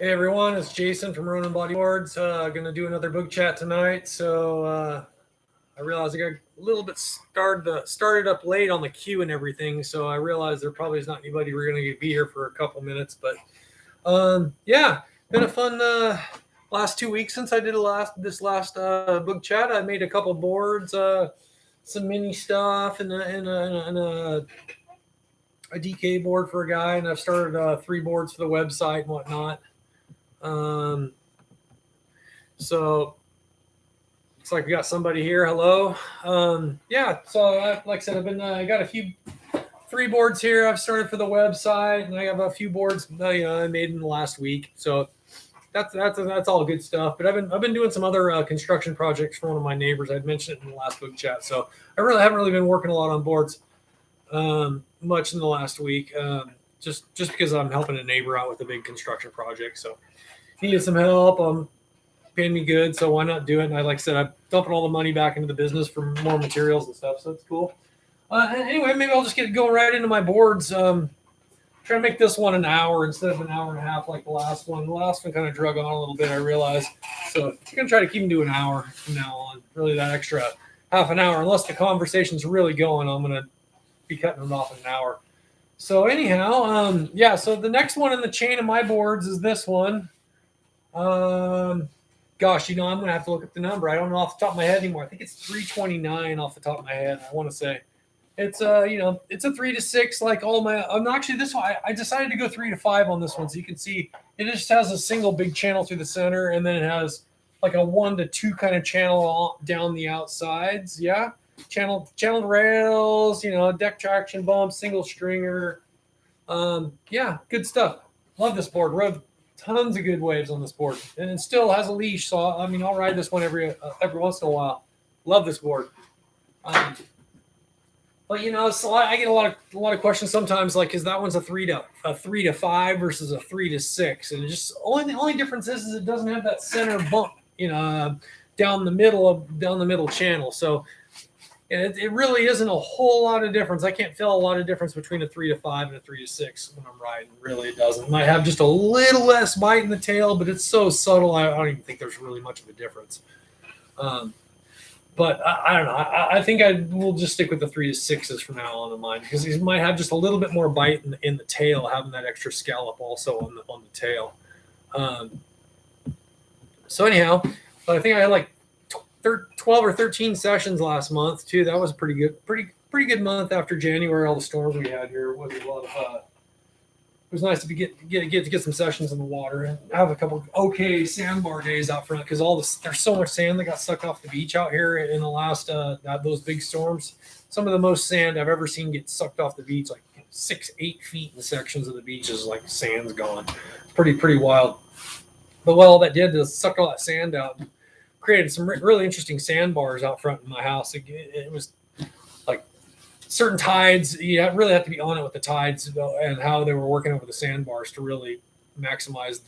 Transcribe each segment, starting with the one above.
Hey everyone, it's Jason from Ronin Bodyboards. Gonna do another book chat tonight. So I realized I got a little bit started up late on the queue and everything. So I realized there probably is not anybody. We're gonna be here for a couple minutes, but yeah, been a fun last 2 weeks since I did this last book chat. I made a couple boards, some mini stuff, and a DK board for a guy, and I've started 3 boards for the website and whatnot. Um, so looks like we got somebody here. Hello. Yeah. So like I said, I got a few 3 boards here. I've started for the website, and I have a few boards I made in the last week. So that's all good stuff. But I've been doing some other construction projects for one of my neighbors. I'd mentioned it in the last book chat. So I really haven't been working a lot on boards much in the last week. Just because I'm helping a neighbor out with a big construction project. So needed some help. Paying me good, so why not do it? And like I said, I'm dumping all the money back into the business for more materials and stuff, so it's cool. Anyway, maybe I'll just get going right into my boards. Try to make this one an hour instead of an hour and a half like the last one. The last one kind of drug on a little bit, I realized. So I'm going to try to keep them to an hour from now on. Really, that extra half an hour, unless the conversation's really going, I'm going to be cutting them off in an hour. So anyhow, yeah, so the next one in the chain of my boards is this one. Gosh, I'm going to have to look at the number. I don't know off the top of my head anymore. I think it's 329 off the top of my head. I want to say it's it's a 3 to 6, like all my, I'm actually this one. I decided to go 3 to 5 on this one. So you can see it just has a single big channel through the center. And then it has like a 1 to 2 kind of channel down the outsides. Yeah. Channeled rails, deck traction bumps, single stringer. Yeah, good stuff. Love this board. Rode tons of good waves on this board, and it still has a leash. So I'll ride this one every once in a while. Love this board. But so I get a lot of questions sometimes, like, is that one's a 3 to 5 versus a 3 to 6, and just the only difference is it doesn't have that center bump, down the middle channel. So it really isn't a whole lot of difference. I can't feel a lot of difference between a 3 to 5 and a 3 to 6 when I'm riding. Really, it doesn't. It might have just a little less bite in the tail, but it's so subtle. I don't even think there's really much of a difference. But I don't know. I think I will just stick with the 3 to 6s from now on in mine, because these might have just a little bit more bite in the tail, having that extra scallop also on the tail. So anyhow, but I think I had like 12 or 13 sessions last month too. That was pretty good month after January. All the storms we had here was a lot of. It was nice to get some sessions in the water and have a couple okay sandbar days out front, because there's so much sand that got sucked off the beach out here in the last those big storms. Some of the most sand I've ever seen get sucked off the beach, like 6-8 feet in sections of the beach, is like sand's gone. Pretty wild. But what all that did is suck all that sand out. Created some really interesting sandbars out front in my house. It was like certain tides. You really have to be on it with the tides and how they were working over the sandbars to really maximize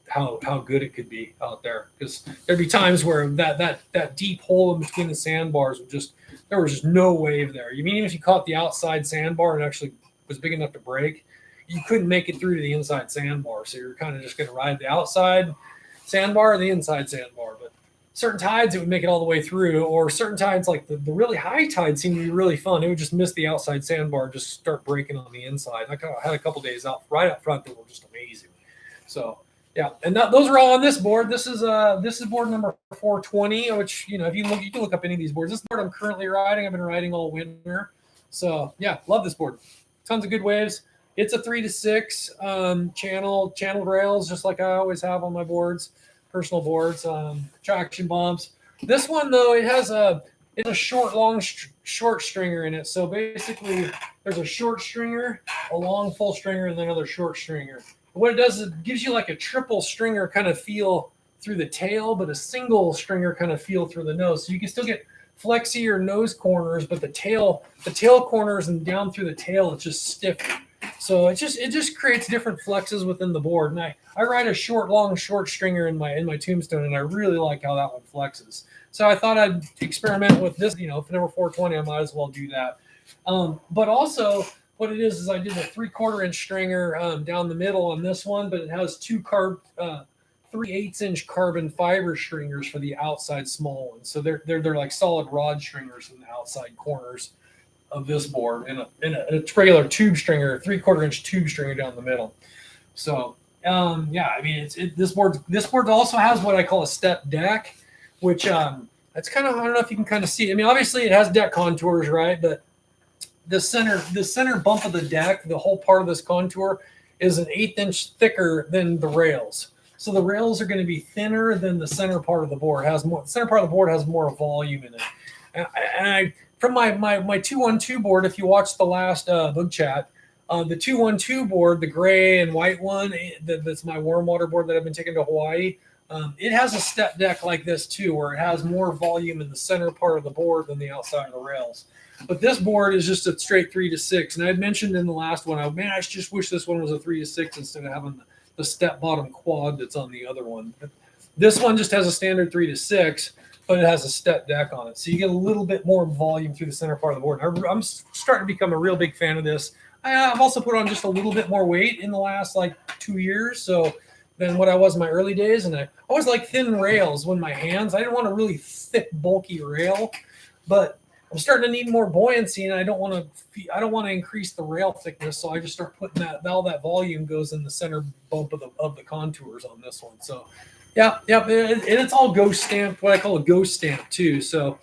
how good it could be out there. Because there'd be times where that deep hole in between the sandbars there was just no wave there. You mean even if you caught the outside sandbar and actually was big enough to break, you couldn't make it through to the inside sandbar. So you're kind of just going to ride the outside sandbar or the inside sandbar. But certain tides, it would make it all the way through, or certain tides, like the really high tides, seemed to be really fun. It would just miss the outside sandbar, just start breaking on the inside. I had a couple days right up front that were just amazing. So yeah, and those are all on this board. This is board number 420, which if you can look up any of these boards. This board I'm currently riding. I've been riding all winter. So yeah, love this board. Tons of good waves. It's a 3 to 6 channeled rails, just like I always have on my boards. Personal boards, traction bumps. This one though, it's a short stringer in it. So basically, there's a short stringer, a long full stringer, and then another short stringer. What it does is it gives you like a triple stringer kind of feel through the tail, but a single stringer kind of feel through the nose. So you can still get flexy or nose corners, but the tail corners and down through the tail, it's just stiff. So it just creates different flexes within the board. And I ride a short stringer in my Tombstone, and I really like how that one flexes. So I thought I'd experiment with this. For number 420, I might as well do that. But also, what it is I did a 3/4 inch stringer down the middle on this one, but it has 3/8 inch carbon fiber stringers for the outside small ones. So they're like solid rod stringers in the outside corners of this board, and a regular tube stringer, 3/4 inch tube stringer down the middle. So yeah, I mean, this board also has what I call a step deck, which that's kind of, I don't know if you can kind of see it. I mean, obviously it has deck contours, right? But the center bump of the deck, the whole part of this contour, is an 1/8 inch thicker than the rails. So the rails are going to be thinner than the center part of the board. The center part of the board has more volume in it. And from my 212 board, if you watch the last Boog Chat, the 212 board, the gray and white one, that's my warm water board that I've been taking to Hawaii. It has a step deck like this too, where it has more volume in the center part of the board than the outside of the rails. But this board is just a straight 3-6. And I had mentioned in the last one, I just wish this one was a 3-6 instead of having the step bottom quad that's on the other one. But this one just has a standard 3-6, but it has a step deck on it. So you get a little bit more volume through the center part of the board. I'm starting to become a real big fan of this. I've also put on just a little bit more weight in the last like 2 years than what I was in my early days. And I always like thin rails when my hands. I didn't want a really thick, bulky rail, but I'm starting to need more buoyancy, and I don't want to increase the rail thickness. So I just start putting all that volume goes in the center bump of the contours on this one. So yeah, and it's all ghost stamped, what I call a ghost stamp too. So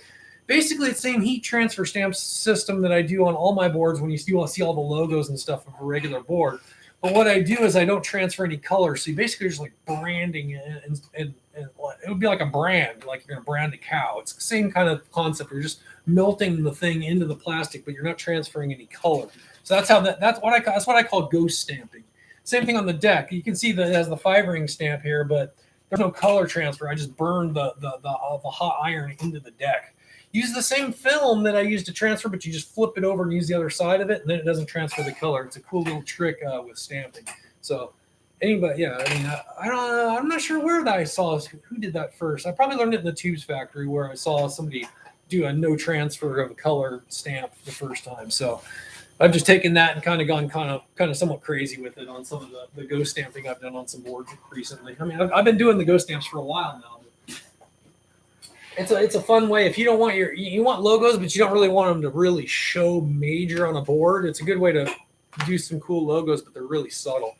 basically, it's the same heat transfer stamp system that I do on all my boards when you see all the logos and stuff of a regular board. But what I do is I don't transfer any color. So you basically just like branding it, and it would be like a brand, like you're going to brand a cow. It's the same kind of concept. You're just melting the thing into the plastic, but you're not transferring any color. So that's what I call ghost stamping. Same thing on the deck. You can see that it has the 5-ring stamp here, but there's no color transfer. I just burned the hot iron into the deck. Use the same film that I used to transfer, but you just flip it over and use the other side of it, and then it doesn't transfer the color. It's a cool little trick with stamping. So anybody, yeah, I mean, I'm not sure where that I saw who did that first. I probably learned it in the Tubes factory, where I saw somebody do a no transfer of a color stamp the first time. So I've just taken that and kind of gone kind of somewhat crazy with it on some of the ghost stamping I've done on some boards recently. I mean, I've been doing the ghost stamps for a while now. It's a fun way. If you don't want you want logos, but you don't really want them to really show major on a board, it's a good way to do some cool logos, but they're really subtle.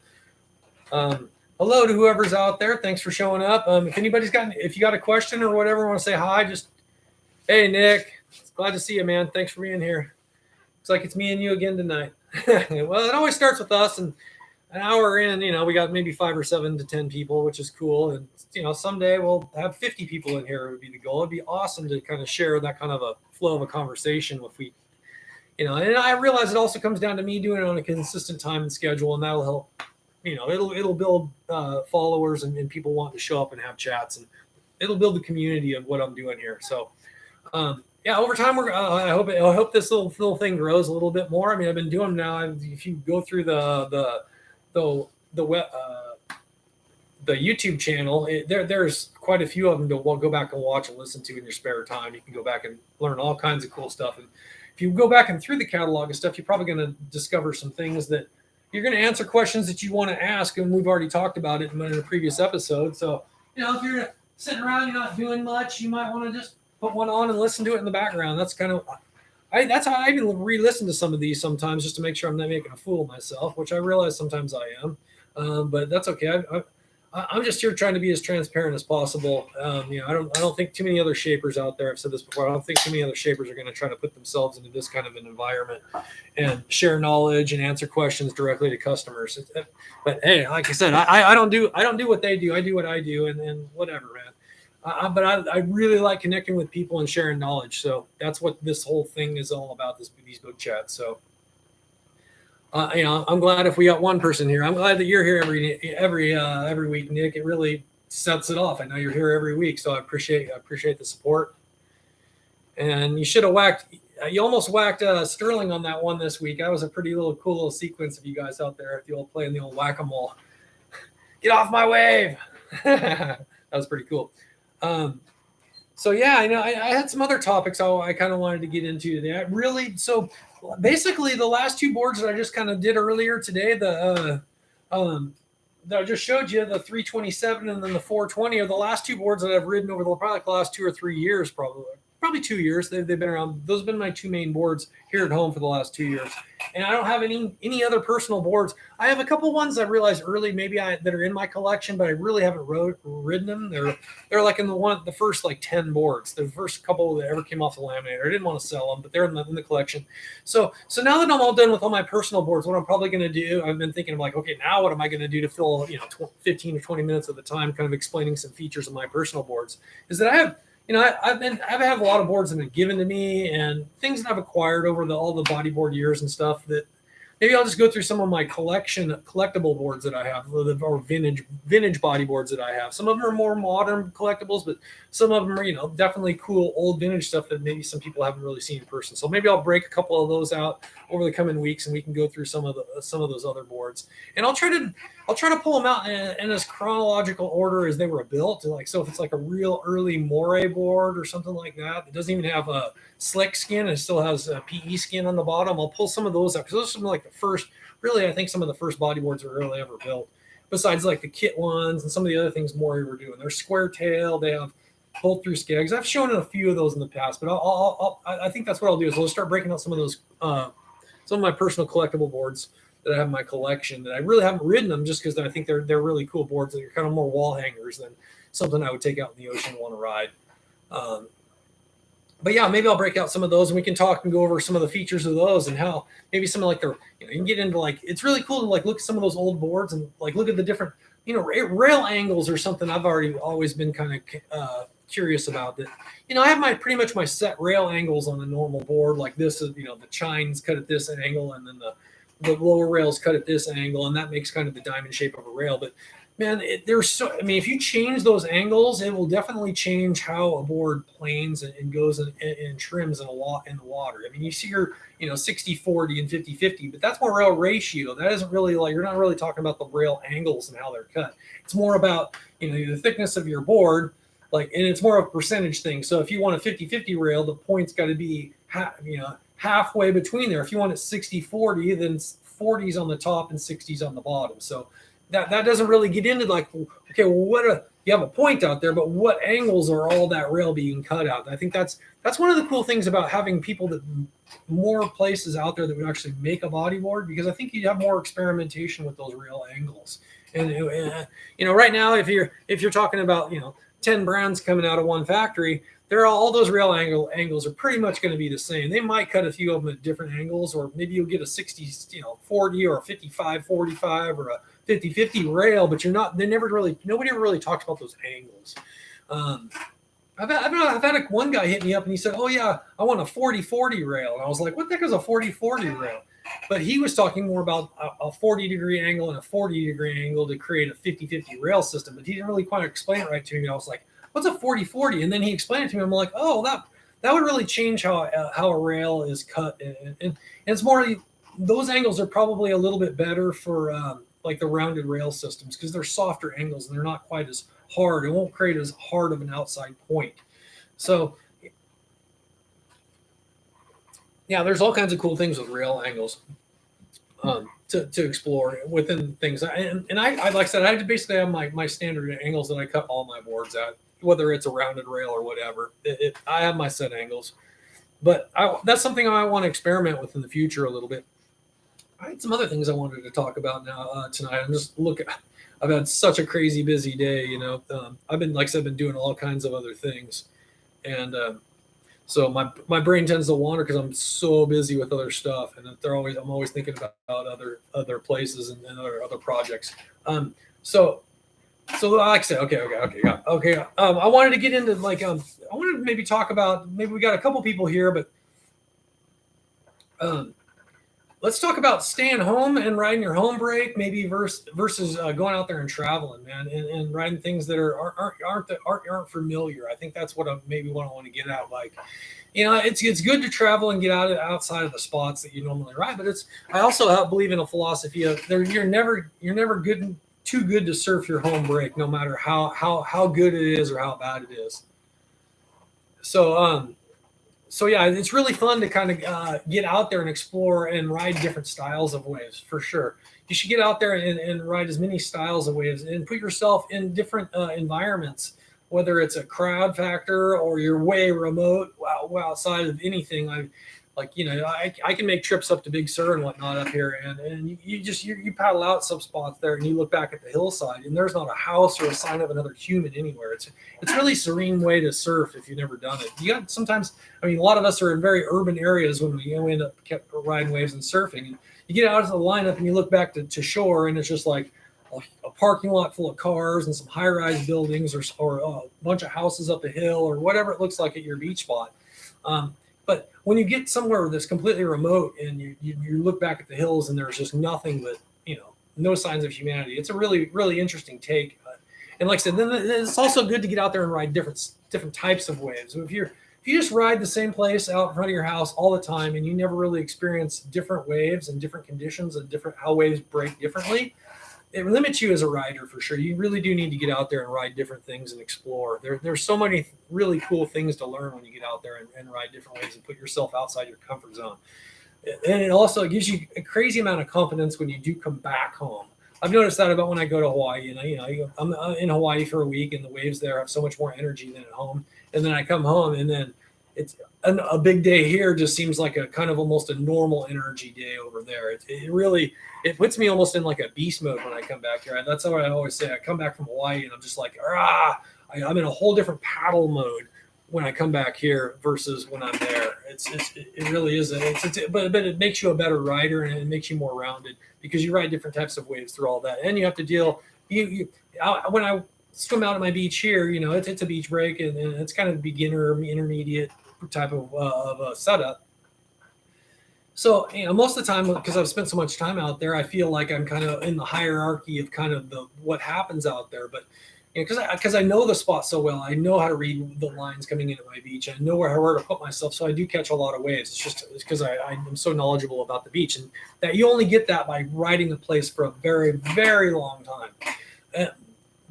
Hello to whoever's out there. Thanks for showing up. If you got a question or whatever, want to say hi, just, hey, Nick, glad to see you, man. Thanks for being here. Looks like it's me and you again tonight. Well, it always starts with us, and an hour in, we got maybe 5 or 7 to 10 people, which is cool. And, someday we'll have 50 people in here. It would be the goal. It'd be awesome to kind of share that kind of a flow of a conversation and I realize it also comes down to me doing it on a consistent time and schedule, and that'll help, it'll build followers and people want to show up and have chats, and it'll build the community of what I'm doing here. So, yeah, over time, I hope this little thing grows a little bit more. I mean, I've been doing now. If you go through the YouTube channel, there's quite a few of them to go back and watch and listen to in your spare time. You can go back and learn all kinds of cool stuff. And if you go back and through the catalog of stuff, you're probably going to discover some things that you're going to answer questions that you want to ask, and we've already talked about it in a previous episode. So, if you're sitting around, you're not doing much, you might want to just put one on and listen to it in the background. That's kind of that's how I even re-listen to some of these sometimes, just to make sure I'm not making a fool of myself, which I realize sometimes I am. But that's okay. I'm just here trying to be as transparent as possible. I don't think too many other shapers out there, I've said this before, I don't think too many other shapers are going to try to put themselves into this kind of an environment and share knowledge and answer questions directly to customers. But hey, like I said, I don't do what they do. I do what I do, and whatever, man. But I really like connecting with people and sharing knowledge. So that's what this whole thing is all about, these Boog Chats. So I'm glad if we got one person here. I'm glad that you're here every week, Nick. It really sets it off. I know you're here every week, so I appreciate the support. And you almost whacked Sterling on that one this week. That was a pretty cool little sequence of you guys out there playing the old whack-a-mole. Get off my wave. That was pretty cool. So yeah, I had some other topics I kind of wanted to get into today. basically the last two boards that I just kind of did earlier today, that I just showed you, the 327 and then the 420, are the last two boards that I've ridden over the last 2 or 3 years, probably 2 years. They've been around. Those have been my two main boards here at home for the last 2 years. And I don't have any other personal boards. I have a couple ones I realized early that are in my collection, but I really haven't ridden them. They're like in the first like 10 boards, the first couple that ever came off the laminator. I didn't want to sell them, but they're in the collection. So now that I'm all done with all my personal boards, what I'm probably going to do, I've been thinking of like, okay, now what am I going to do to fill 15 or 20 minutes of the time kind of explaining some features of my personal boards, is that I have I've had a lot of boards that have been given to me and things that I've acquired over all the bodyboard years and stuff, that maybe I'll just go through some of my collectible boards that I have, or vintage bodyboards that I have. Some of them are more modern collectibles, but some of them are, definitely cool old vintage stuff that maybe some people haven't really seen in person. So maybe I'll break a couple of those out over the coming weeks, and we can go through some of those other boards. And I'll try to pull them out in as chronological order as they were built. So if it's like a real early moray board or something like that, it doesn't even have a slick skin, it still has a PE skin on the bottom, I'll pull some of those out, because those are some like the first, really, I think some of the first bodyboards were really ever built, besides like the kit ones and some of the other things Moray were doing. They're square tail, they have bolt through scags. I've shown a few of those in the past, but I think that's what I'll do, is I'll start breaking out some of those some of my personal collectible boards that I have in my collection that I really haven't ridden them, just because I think they're really cool boards that are kind of more wall hangers than something I would take out in the ocean and want to ride. But yeah, maybe I'll break out some of those and we can talk and go over some of the features of those, and how maybe some of like you can get into, like, it's really cool to like look at some of those old boards and like look at the different, rail angles or something. I've always been kind of curious about that. I have pretty much my set rail angles on a normal board. Like this is, the chines cut at this angle, and then the lower rails cut at this angle, and that makes kind of the diamond shape of a rail. But man, if you change those angles, it will definitely change how a board planes and goes and trims in the water. I mean, you see your 60-40 and 50-50, but that's more rail ratio. That isn't really, like, you're not really talking about the rail angles and how they're cut. It's more about the thickness of your board, and it's more of a percentage thing. So if you want a 50-50 rail, the point's got to be halfway between there. If you want it 60-40, then 40's on the top and 60's on the bottom. So that doesn't really get into like, okay, well, you have a point out there, but what angles are all that rail being cut out? I think that's one of the cool things about having more places out there that would actually make a bodyboard, because I think you have more experimentation with those rail angles. And right now, if you're talking about 10 brands coming out of one factory, all those rail angles are pretty much going to be the same. They might cut a few of them at different angles, or maybe you'll get a 60-40 or a 55-45 or a 50-50 rail, but nobody ever really talks about those angles. I've had one guy hit me up and he said, "Oh yeah, I want a 40-40 rail." And I was like, "What the heck is a 40-40 rail?" But he was talking more about a 40-degree angle and a 40-degree angle to create a 50-50 rail system, but he didn't really quite explain it right to me. And I was like, "What's a 40-40?" And then he explained it to me. I'm like, "Oh, that would really change how a rail is cut." And it's more, those angles are probably a little bit better for like the rounded rail systems, because they're softer angles and they're not quite as hard. It won't create as hard of an outside point. So yeah, there's all kinds of cool things with rail angles to explore within things. And I like I said, I basically have my standard angles that I cut all my boards at, whether it's a rounded rail or whatever. I have my set angles, but that's something I want to experiment with in the future a little bit. I had some other things I wanted to talk about now tonight. I've had such a crazy busy day. I've been doing all kinds of other things, and so my brain tends to wander because I'm so busy with other stuff, and I'm always thinking about other places and other projects. So like I said, okay. I wanted to get into I wanted to maybe talk about, maybe we got a couple people here, but let's talk about staying home and riding your home brake, maybe versus going out there and traveling, man, and riding things that aren't familiar. I think that's what I want to get at. Like, it's good to travel and get outside of the spots that you normally ride, but I also believe in a philosophy of you're never too good to surf your home brake, no matter how good it is or how bad it is. So So yeah, it's really fun to kind of get out there and explore and ride different styles of waves for sure. You should get out there and ride as many styles of waves and put yourself in different environments, whether it's a crowd factor or you're way remote, outside of anything. Like I can make trips up to Big Sur and whatnot up here, and you paddle out some spots there, and you look back at the hillside, and there's not a house or a sign of another human anywhere. It's really serene way to surf if you've never done it. You got sometimes. I mean, a lot of us are in very urban areas when we end up kept riding waves and surfing. And you get out of the lineup and you look back to shore, and it's just like a parking lot full of cars and some high-rise buildings, or a bunch of houses up a hill, or whatever it looks like at your beach spot. But when you get somewhere that's completely remote and you look back at the hills and there's just nothing but, no signs of humanity, it's a really, really interesting take. And like I said, then it's also good to get out there and ride different types of waves. So if you just ride the same place out in front of your house all the time and you never really experience different waves and different conditions and how waves break differently, it limits you as a rider for sure. You really do need to get out there and ride different things and explore. There's so many really cool things to learn when you get out there and ride different waves and put yourself outside your comfort zone. And it also gives you a crazy amount of confidence when you do come back home. I've noticed that about when I go to Hawaii. I'm in Hawaii for a week, and the waves there have so much more energy than at home. And then I come home, and then it's a big day here just seems like a kind of almost a normal energy day over there. It puts me almost in like a beast mode when I come back here. That's how I always say. I come back from Hawaii and I'm just like, I'm in a whole different paddle mode when I come back here versus when I'm there. It really is. But it makes you a better rider, and it makes you more rounded because you ride different types of waves through all that. And you have to deal, when I swim out at my beach here, it's a beach break, and it's kind of beginner, intermediate type of setup. So, most of the time, because I've spent so much time out there, I feel like I'm kind of in the hierarchy of kind of what happens out there. But because I know the spot so well, I know how to read the lines coming into my beach. I know where to put myself, so I do catch a lot of waves. It's because I'm so knowledgeable about the beach, and that you only get that by riding the place for a very, very long time.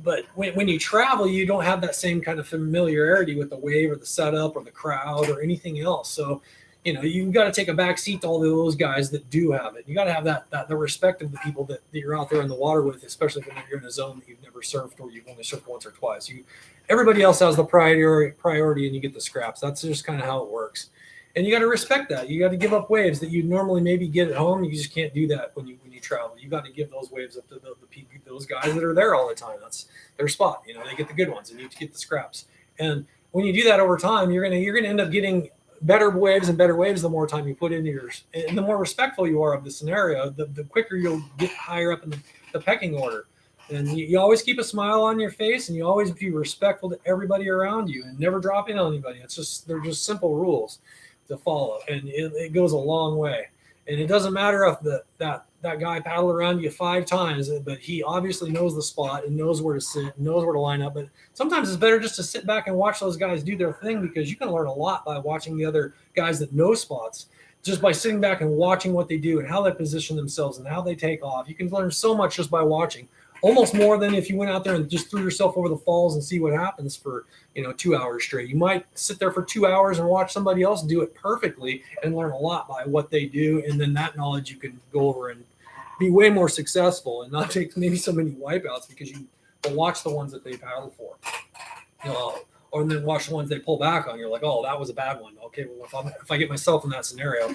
But when you travel, you don't have that same kind of familiarity with the wave or the setup or the crowd or anything else. So, you've got to take a back seat to all those guys that do have it. You got to have the respect of the people that you're out there in the water with, especially when you're in a zone that you've never surfed or you've only surfed once or twice. Everybody else has the priority, and you get the scraps. That's just kind of how it works. And you got to respect that. You got to give up waves that you normally maybe get at home. You just can't do that when you travel. You got to give those waves up to those guys that are there all the time. That's their spot. They get the good ones, and you get the scraps. And when you do that over time, you're gonna end up getting better waves and better waves the more time you put into yours, and the more respectful you are of the scenario, the quicker you'll get higher up in the pecking order. And you always keep a smile on your face, and you always be respectful to everybody around you and never drop in on anybody. They're just simple rules to follow, and it goes a long way. And it doesn't matter if that guy paddled around you 5 times, but he obviously knows the spot and knows where to sit, knows where to line up. But sometimes it's better just to sit back and watch those guys do their thing, because you can learn a lot by watching the other guys that know spots. Just by sitting back and watching what they do and how they position themselves and how they take off. You can learn so much just by watching, almost more than if you went out there and just threw yourself over the falls and see what happens for 2 hours straight. You might sit there for 2 hours and watch somebody else do it perfectly and learn a lot by what they do, and then that knowledge you can go over and be way more successful and not take maybe so many wipeouts because you watch the ones that they paddle for, or then watch the ones they pull back on. You're like, oh, that was a bad one. Okay, well, if I get myself in that scenario,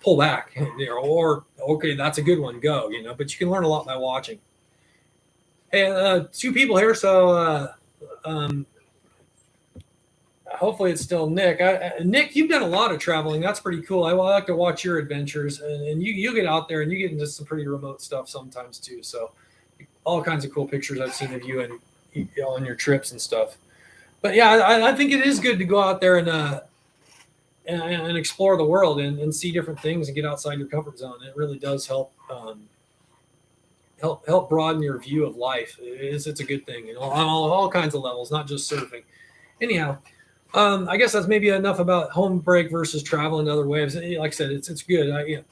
pull back, or okay, that's a good one, go. But you can learn a lot by watching. Hey, 2 people here, so hopefully it's still Nick. Nick, you've done a lot of traveling. That's pretty cool. I like to watch your adventures, and you get out there and you get into some pretty remote stuff sometimes too. So all kinds of cool pictures I've seen of you and on your trips and stuff. But yeah, I think it is good to go out there and explore the world and see different things and get outside your comfort zone. It really does help broaden your view of life. It's a good thing, on all kinds of levels, not just surfing. Anyhow, I guess that's maybe enough about home break versus traveling to other waves. Like I said, it's good.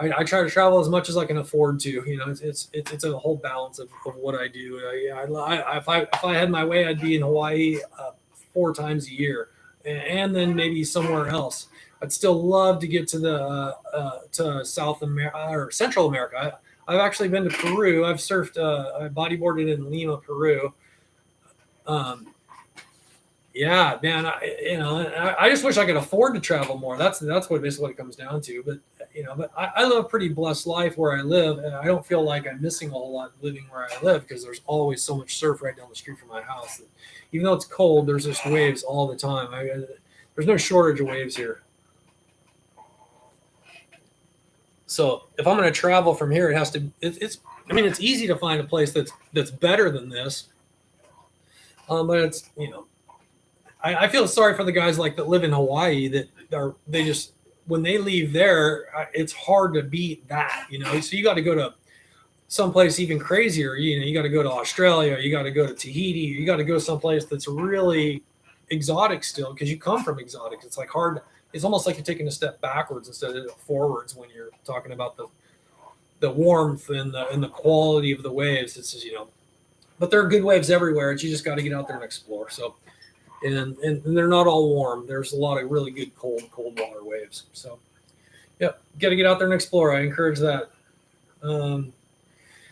I try to travel as much as I can afford to. It's a whole balance of what I do. If I had my way, I'd be in Hawaii 4 times a year. and then maybe somewhere else. I'd still love to get to the to South America or Central America. I've actually been to Peru. I've surfed, I bodyboarded in Lima, Peru. Um, yeah, man, I just wish I could afford to travel more. That's what basically what it comes down to. But but I live a pretty blessed life where I live, and I don't feel like I'm missing a whole lot living where I live because there's always so much surf right down the street from my house. That even though it's cold, there's just waves all the time. There's no shortage of waves here. So if I'm going to travel from here, it has to. It's. I mean, it's easy to find a place that's better than this, but it's I feel sorry for the guys like that live in Hawaii that they just when they leave there, it's hard to beat that. So you got to go to someplace even crazier. You got to go to Australia, you got to go to Tahiti, you got to go someplace that's really exotic still because you come from exotic. It's like hard. It's almost like you're taking a step backwards instead of forwards when you're talking about the warmth and the quality of the waves. It's just but there are good waves everywhere. You just got to get out there and explore. So. And they're not all warm. There's a lot of really good cold water waves. So, yep, got to get out there and explore. I encourage that.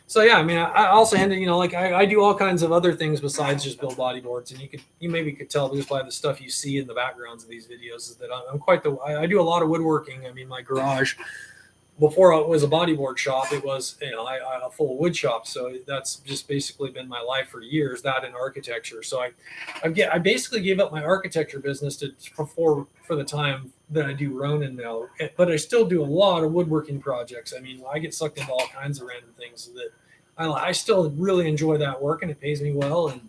So yeah, I mean, I also handle, like I do all kinds of other things besides just build bodyboards, and you maybe could tell just by the stuff you see in the backgrounds of these videos is that I'm quite I do a lot of woodworking. I mean, my garage. Before it was a bodyboard shop, it was a full wood shop. So that's just basically been my life for years. That and architecture. So I basically gave up my architecture business for the time that I do Ronin now. But I still do a lot of woodworking projects. I mean, I get sucked into all kinds of random things that I still really enjoy that work, and it pays me well. And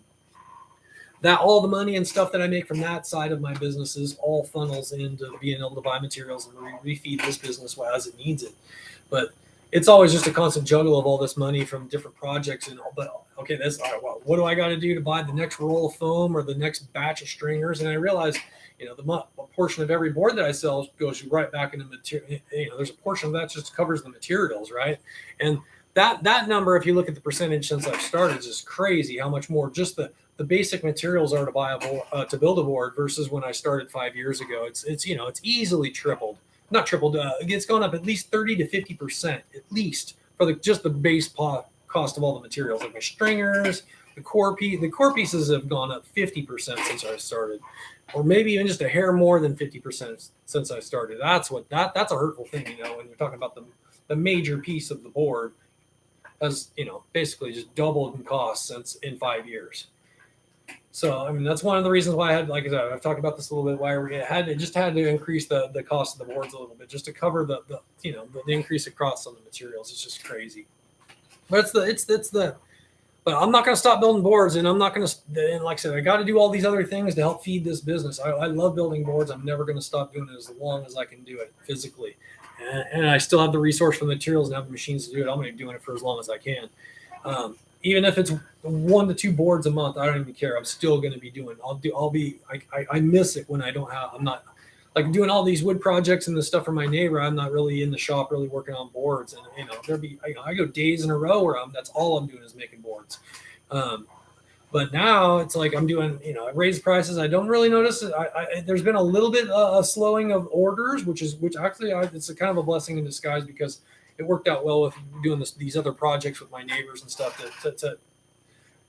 that all the money and stuff that I make from that side of my businesses all funnels into being able to buy materials and refeed this business as it needs it. But it's always just a constant juggle of all this money from different projects and all. But okay, what do I got to do to buy the next roll of foam or the next batch of stringers? And I realize, the portion of every board that I sell goes right back into material. There's a portion of that just covers the materials, right? And that number, if you look at the percentage since I've started, is just crazy. How much more just the basic materials are to buy a board, to build a board versus when I started 5 years ago. It's easily tripled, not tripled. It's gone up at least 30 to 50% at least for just the base cost of all the materials, like my stringers, the core pieces have gone up 50% since I started, or maybe even just a hair more than 50% since I started. That's a hurtful thing, when you're talking about the major piece of the board has basically just doubled in cost since in 5 years. So, I mean, that's one of the reasons why like I said, I've talked about this a little bit, why we had to increase the cost of the boards a little bit just to cover the increase of costs on the materials. It's just crazy. But but I'm not going to stop building boards, and I'm not going to, and like I said, I got to do all these other things to help feed this business. I love building boards. I'm never going to stop doing it as long as I can do it physically. And I still have the resource for the materials and have the machines to do it. I'm going to be doing it for as long as I can. Even if it's 1 to 2 boards a month, I don't even care. I'm still going to be doing. I miss it when I'm not like doing all these wood projects and the stuff for my neighbor. I'm not really in the shop really working on boards, and I go days in a row where that's all I'm doing is making boards. But now it's like I'm doing, I raised prices. I don't really notice it. There's been a little bit a slowing of orders, which actually it's a kind of a blessing in disguise because it worked out well with doing these other projects with my neighbors and stuff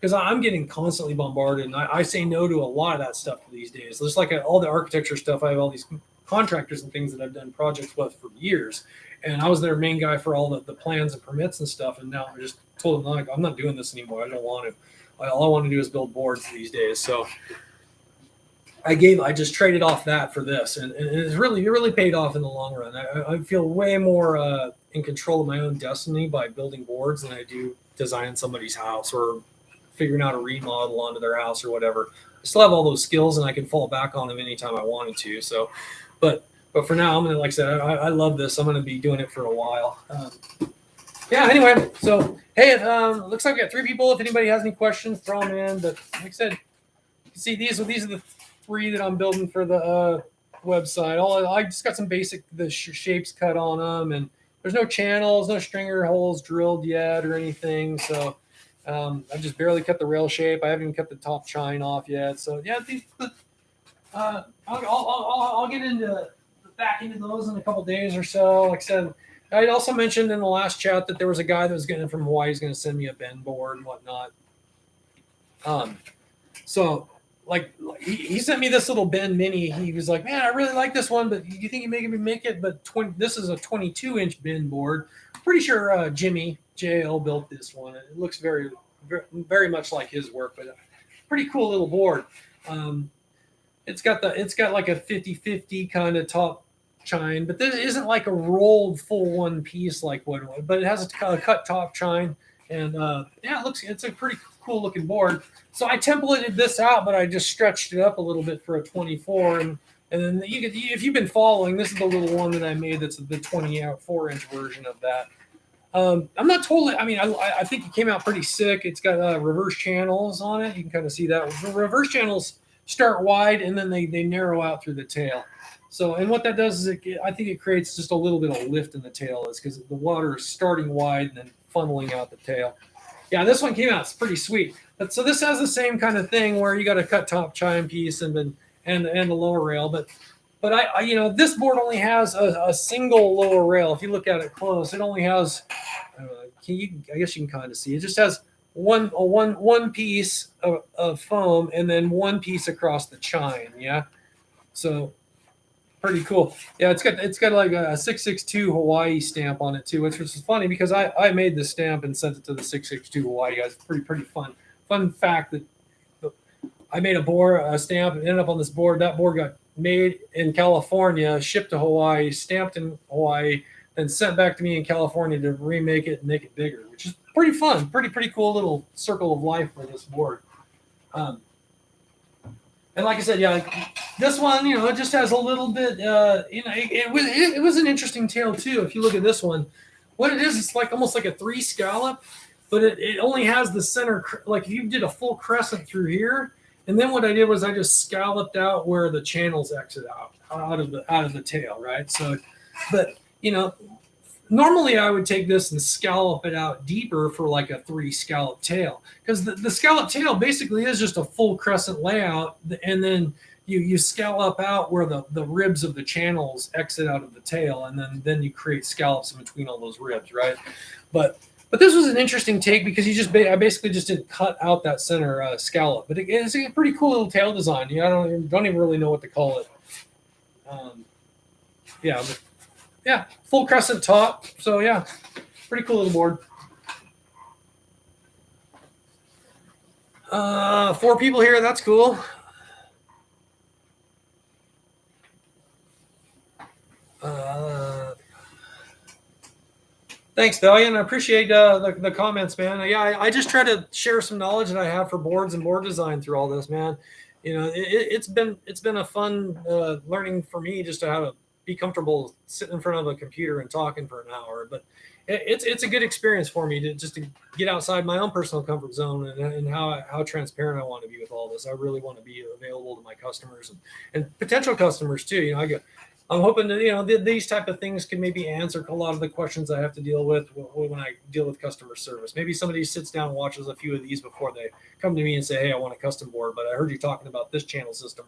because I'm getting constantly bombarded, and I say no to a lot of that stuff these days. Just like all the architecture stuff, I have all these contractors and things that I've done projects with for years, and I was their main guy for all the plans and permits and stuff. And now I just told them, like, I'm not doing this anymore. I don't want to. All I want to do is build boards these days. So I just traded off that for this, and it really paid off in the long run. I feel way more in control of my own destiny by building boards than I do designing somebody's house or figuring out a remodel onto their house or whatever. I still have all those skills, and I can fall back on them anytime I wanted to. So, but for now, I'm gonna, like I said, I love this. I'm gonna be doing it for a while. Yeah. Anyway, so hey, looks like we got 3 people. If anybody has any questions, throw them in. But like I said, you can see these are the 3 that I'm building for the website. I just got some basic shapes cut on them, and there's no channels, no stringer holes drilled yet or anything. So I just barely cut the rail shape. I haven't even cut the top chine off yet. So yeah, I'll get back into those in a couple days or so. Like I said, I also mentioned in the last chat that there was a guy that was getting from Hawaii. He's going to send me a bend board and whatnot. So like he sent me this little bend mini. He was like, man, I really like this one, but you think you make it? But this is a 22-inch bend board. Pretty sure Jimmy JL built this one. It looks very, very, very much like his work, but pretty cool little board. It's got like a 50-50 kind of top chine, but this isn't like a rolled full one piece like what it was, but it has a cut top chine, and yeah, it's a pretty cool looking board. So I templated this out, but I just stretched it up a little bit for a 24, and then if you've been following, this is the little one that I made. That's the 24-inch version of that. I'm not totally. I mean, I think it came out pretty sick. It's got reverse channels on it. You can kind of see that. The reverse channels start wide and then they narrow out through the tail. So, and what that does is I think it creates just a little bit of lift in the tail. It's because the water is starting wide and then funneling out the tail. Yeah, this one came out. It's pretty sweet. But so this has the same kind of thing where you got a cut top chine piece and the lower rail. But I this board only has a single lower rail. If you look at it close, it only has. I guess you can kind of see. It just has one piece of foam and then one piece across the chine. Yeah, so pretty cool. Yeah, it's got like a 662 Hawaii stamp on it too, which was funny because I made the stamp and sent it to the 662 Hawaii guys. Pretty fun fact that I made a stamp and ended up on this board. That board got made in California, shipped to Hawaii, stamped in Hawaii, then sent back to me in California to remake it and make it bigger, which is pretty fun. Pretty cool little circle of life for this board. And like I said, yeah, this one, it just has a little bit, it was an interesting tail too. If you look at this one, what it is, it's like almost like a 3 scallop, but it only has the center, like if you did a full crescent through here, and then what I did was I just scalloped out where the channels exit out of the tail, right? So, but normally I would take this and scallop it out deeper for like a 3 scallop tail, because the scallop tail basically is just a full crescent layout, and then you scallop out where the ribs of the channels exit out of the tail, and then you create scallops in between all those ribs, right? But this was an interesting take because I basically just didn't cut out that center scallop, but it's a pretty cool little tail design. I don't even really know what to call it. Yeah, full crescent top. So yeah, pretty cool little board. 4 people here. That's cool. Thanks, Valiant. I appreciate the comments, man. Yeah, I just try to share some knowledge that I have for boards and board design through all this, man. It's been a fun learning for me just to how to be comfortable sitting in front of a computer and talking for an hour. But it's a good experience for me to get outside my own personal comfort zone and how transparent I want to be with all this. I really want to be available to my customers and potential customers too. I'm hoping that these type of things can maybe answer a lot of the questions I have to deal with when I deal with customer service. Maybe somebody sits down and watches a few of these before they come to me and say, "Hey, I want a custom board, but I heard you talking about this channel system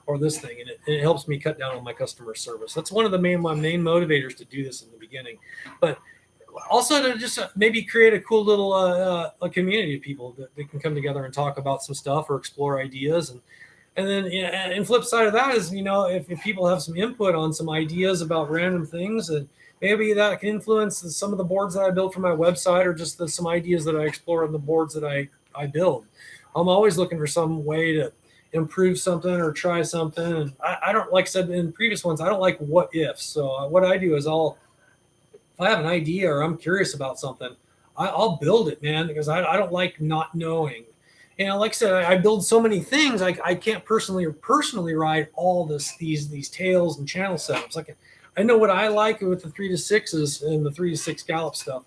or this thing," and it helps me cut down on my customer service. That's one of my main motivators to do this in the beginning, but also to just maybe create a cool little a community of people that can come together and talk about some stuff or explore ideas. And then, and flip side of that is, if people have some input on some ideas about random things, and maybe that can influence some of the boards that I build for my website, or just some ideas that I explore on the boards that I build. I'm always looking for some way to improve something or try something. And I don't, like I said in previous ones, I don't like what ifs. So what I do is if I have an idea or I'm curious about something, I'll build it, man, because I don't like not knowing. Like I said, I build so many things. I can't personally ride all these tails and channel setups. Like I know what I like with the 3 to 6s and the 3 to 6 gallop stuff.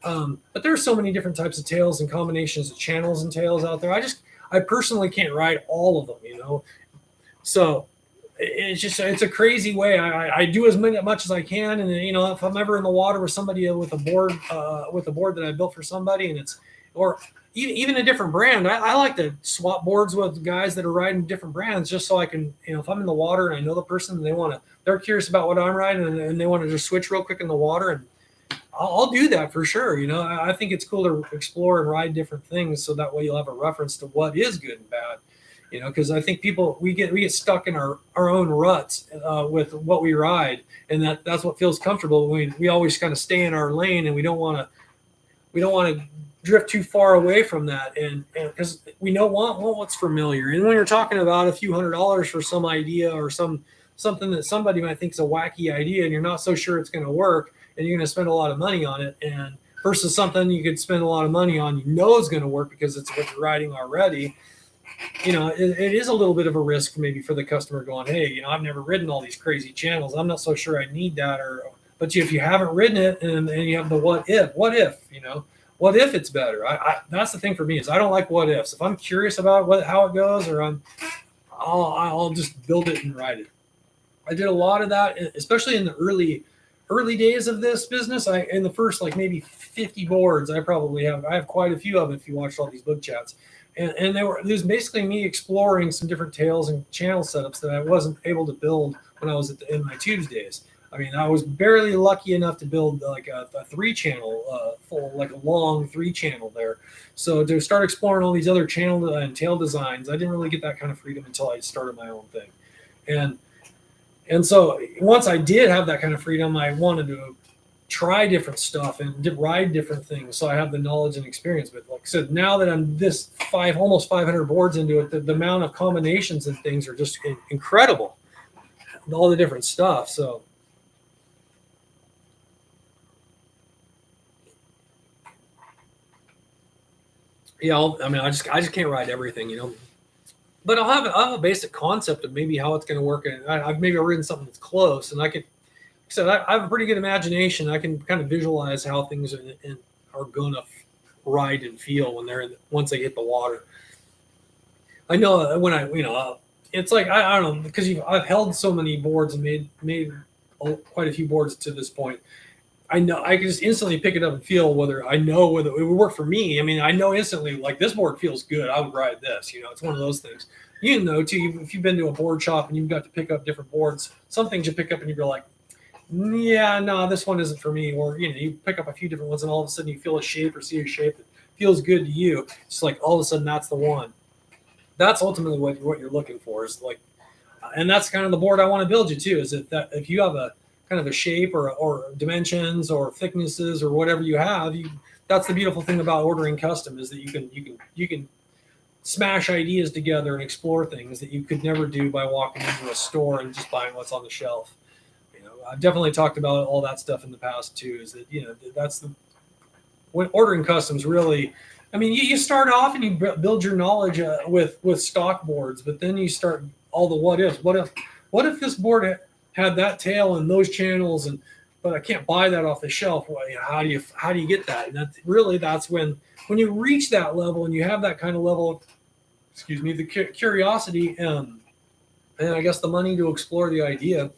But there are so many different types of tails and combinations of channels and tails out there. I personally can't ride all of them, So it's a crazy way. I do as much as I can, and if I'm ever in the water with somebody with a board that I built for somebody, and or even a different brand. I like to swap boards with guys that are riding different brands, just so I can, if I'm in the water and I know the person and they're curious about what I'm riding, and they want to just switch real quick in the water, and I'll do that for sure. I think it's cool to explore and ride different things, so that way you'll have a reference to what is good and bad. Because I think we get stuck in our own ruts with what we ride, and that's what feels comfortable. We always kind of stay in our lane, and we don't want to drift too far away from that, and because we want what's familiar. And when you're talking about a few $100s for some idea or something that somebody might think is a wacky idea, and you're not so sure it's going to work, and you're going to spend a lot of money on it, and versus something you could spend a lot of money on, is going to work because it's what you're riding already. It is a little bit of a risk maybe for the customer going, hey, I've never ridden all these crazy channels, I'm not so sure I need that. But if you haven't ridden it, and you have the what if, what if it's better? That's the thing for me, is I don't like what ifs. If I'm curious about how it goes, or I'll just build it and ride it. I did a lot of that, especially in the early days of this business. In the first maybe 50 boards, I have quite a few of them if you watched all these Boog Chats. And it was basically me exploring some different tails and channel setups that I wasn't able to build when I was in my tubes days. I mean, I was barely lucky enough to build like a 3-channel, full, like a long 3-channel there. So to start exploring all these other channel and tail designs, I didn't really get that kind of freedom until I started my own thing. And so once I did have that kind of freedom, I wanted to try different stuff and ride different things, so I have the knowledge and experience. But like I said, now that I'm almost 500 boards into it, the amount of combinations and things are just incredible. All the different stuff. So yeah, I just can't ride everything, But I'll have a basic concept of maybe how it's going to work, and I've maybe ridden something that's close, and I have a pretty good imagination. I can kind of visualize how things are going to ride and feel once they hit the water. I know when it's like I don't know, because I've held so many boards and made quite a few boards to this point. I know I can just instantly pick it up and feel whether it would work for me. I mean, I know instantly, like, this board feels good, I would ride this. It's one of those things. Too, if you've been to a board shop and you've got to pick up different boards, some things you pick up and you're like, yeah, no, this one isn't for me. Or you pick up a few different ones and all of a sudden you feel a shape or see a shape that feels good to you. It's like all of a sudden that's the one. That's ultimately what you're looking for, is like, and that's kind of the board I want to build you too. Is that if you have a kind of a shape or dimensions or thicknesses or whatever you have, that's the beautiful thing about ordering custom, is that you can smash ideas together and explore things that you could never do by walking into a store and just buying what's on the shelf. I've definitely talked about all that stuff in the past too, is that when ordering customs really, I mean, you start off and you build your knowledge with stock boards, but then you start all the what ifs. What if this board had that tail and those channels, but I can't buy that off the shelf? Well, how do you get that? And that's when you reach that level and you have that kind of level of, the curiosity and I guess the money to explore the idea.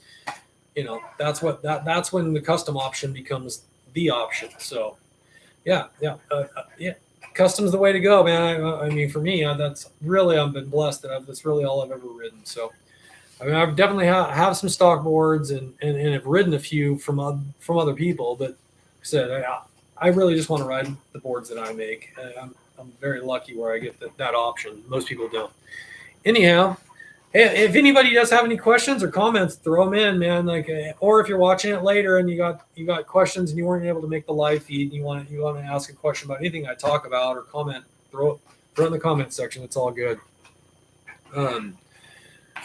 That's when the custom option becomes the option. So yeah. Custom's the way to go, man. I mean, for me, that's really, I've been blessed that that's really all I've ever ridden. So I mean, I've definitely have some stock boards and have ridden a few from other people, but like I said, I really just want to ride the boards that I make. I'm very lucky where I get that option. Most people don't. Anyhow, hey, if anybody does have any questions or comments, throw them in, man. Or if you're watching it later and you got questions and you weren't able to make the live feed, and you want to ask a question about anything I talk about or comment, throw it in the comment section. It's all good.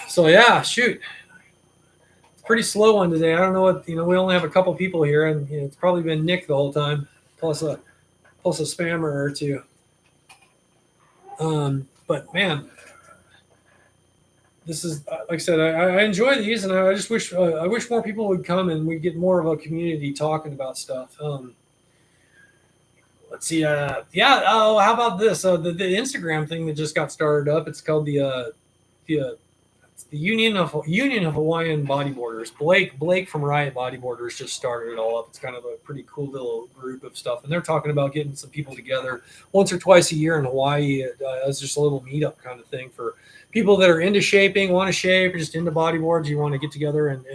So yeah, shoot, it's pretty slow one today. I don't know what, we only have a couple people here, and it's probably been Nick the whole time, plus a spammer or two. But man, this is, like I said, I enjoy these, and I just wish more people would come and we get more of a community talking about stuff. Let's see. Yeah. Oh, how about this? The Instagram thing that just got started up. It's called the it's the Union of Hawaiian Bodyboarders. Blake from Riot Bodyboarders just started it all up. It's kind of a pretty cool little group of stuff, and they're talking about getting some people together once or twice a year in Hawaii as just a little meetup kind of thing for people that are into shaping, want to shape, or just into bodyboards. You want to get together and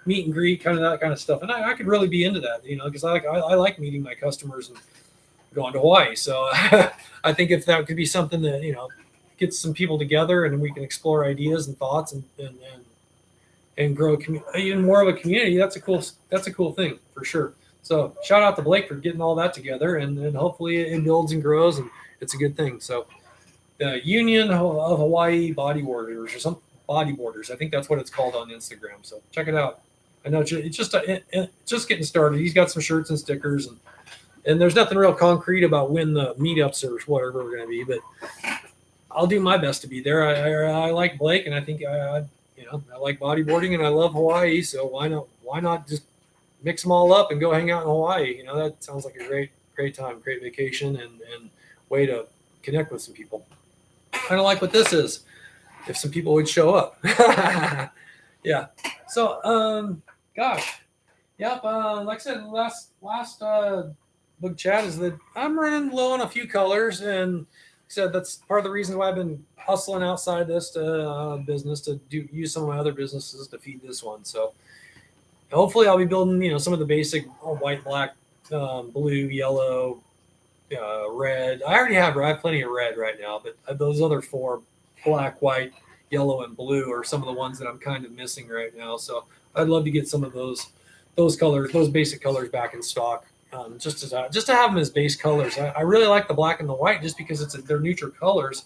meet and greet, kind of that kind of stuff. And I could really be into that, because I like meeting my customers and going to Hawaii. So I think if that could be something that gets some people together and we can explore ideas and thoughts and grow even more of a community, that's a cool thing for sure. So shout out to Blake for getting all that together, and hopefully it builds and grows, and it's a good thing. So the Union of Hawaii Bodyboarders, or some Bodyboarders, I think that's what it's called on Instagram. So check it out. I know it's just getting started. He's got some shirts and stickers, and there's nothing real concrete about when the meetups or whatever are going to be, but I'll do my best to be there. I like Blake, and I think I like bodyboarding, and I love Hawaii. So why not just mix them all up and go hang out in Hawaii? That sounds like a great time, great vacation, and way to connect with some people. Kind of like what this is, if some people would show up. Yeah. So gosh, yep. Like I said, last Boog Chat is that I'm running low on a few colors, and said that's part of the reason why I've been hustling outside this business to use some of my other businesses to feed this one. So hopefully I'll be building some of the basic white, black, blue, yellow, red. I have plenty of red right now, but those other four, black, white, yellow, and blue, are some of the ones that I'm kind of missing right now. So I'd love to get some of those colors, those basic colors back in stock. Just to have them as base colors. I really like the black and the white just because they're neutral colors,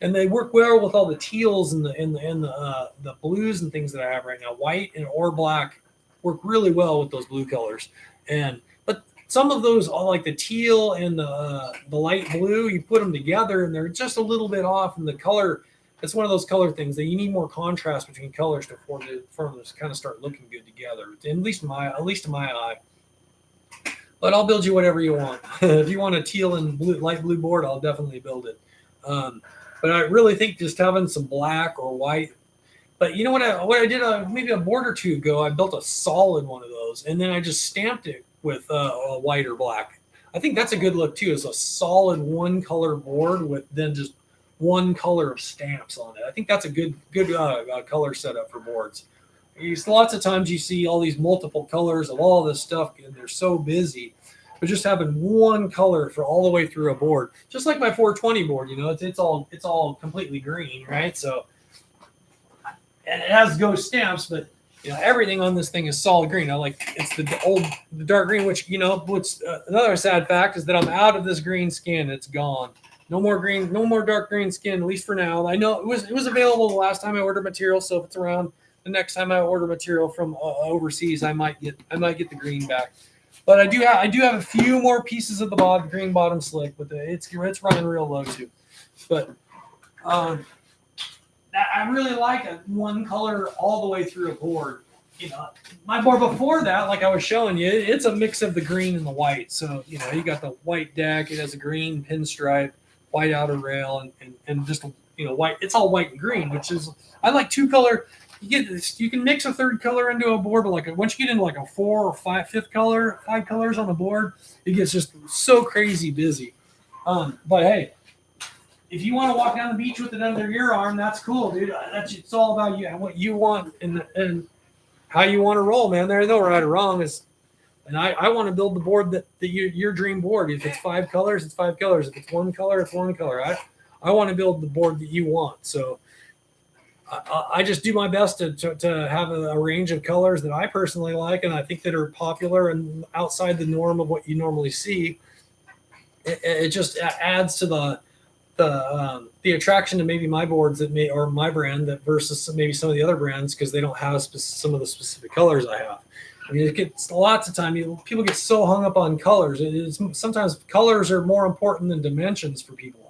and they work well with all the teals and the blues and things that I have right now. White or black work really well with those blue colors, but some of those, like the teal and the light blue, you put them together and they're just a little bit off in the color. It's one of those color things that you need more contrast between colors for them to kind of start looking good together. At least in my eye. But I'll build you whatever you want. If you want a teal and light blue board, I'll definitely build it. But I really think just having some black or white. But you know what I did maybe a board or two ago, I built a solid one of those, and then I just stamped it with a white or black. I think that's a good look too, is a solid one color board with then just one color of stamps on it. I think that's a good color setup for boards. Lots of times you see all these multiple colors of all this stuff, and they're so busy. But just having one color for all the way through a board, just like my 420 board, it's all completely green, right? So, and it has ghost stamps, but everything on this thing is solid green. It's the dark green, which what's another sad fact is that I'm out of this green skin. It's gone. No more green, no more dark green skin, at least for now. I know it was available the last time I ordered material, so if it's around the next time I order material from overseas, I might get the green back. But I do have a few more pieces of the green bottom slick, but it's running real low too. But I really like a one color all the way through a board. My board before that, like I was showing you, it's a mix of the green and the white. So you got the white deck. It has a green pinstripe, white outer rail, and just white. It's all white and green, which is I like two color. You can mix a third color into a board, but once you get into like a 4 or 5 colors on the board, it gets just so crazy busy. But hey, if you want to walk down the beach with it under your arm, that's cool, dude. It's all about you, what you want, and how you want to roll, man. There's no right or wrong. And I want to build the board that your dream board. If it's 5 colors, it's 5 colors. If it's one color, it's one color. I want to build the board that you want. So I just do my best to have a range of colors that I personally like, and I think that are popular and outside the norm of what you normally see. It just adds to the attraction to maybe my boards or my brand that versus maybe some of the other brands, because they don't have some of the specific colors I have. I mean, it gets lots of time. People get so hung up on colors. Sometimes colors are more important than dimensions for people.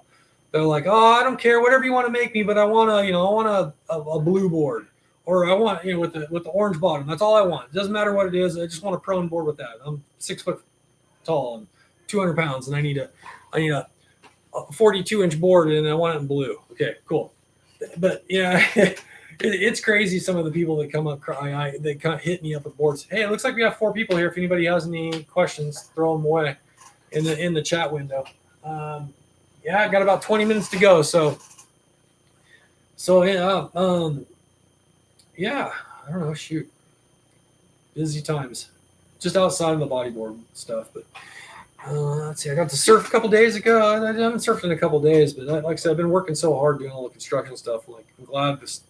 They're like, oh, I don't care, whatever you want to make me, but I want a blue board, or I want with the orange bottom. That's all I want. It doesn't matter what it is. I just want a prone board with that. I'm 6 foot tall and 200 pounds, and I need a 42-inch board, and I want it in blue. Okay, cool. But it's crazy. Some of the people that come up, they kind of hit me up with boards. Hey, it looks like we have 4 people here. If anybody has any questions, throw them away in the chat window. Yeah, I got about 20 minutes to go. So yeah, yeah, I don't know. Shoot, busy times, just outside of the bodyboard stuff. But let's see, I got to surf a couple days ago. I haven't surfed in a couple days, but like I said, I've been working so hard doing all the construction stuff. Like, I'm glad this.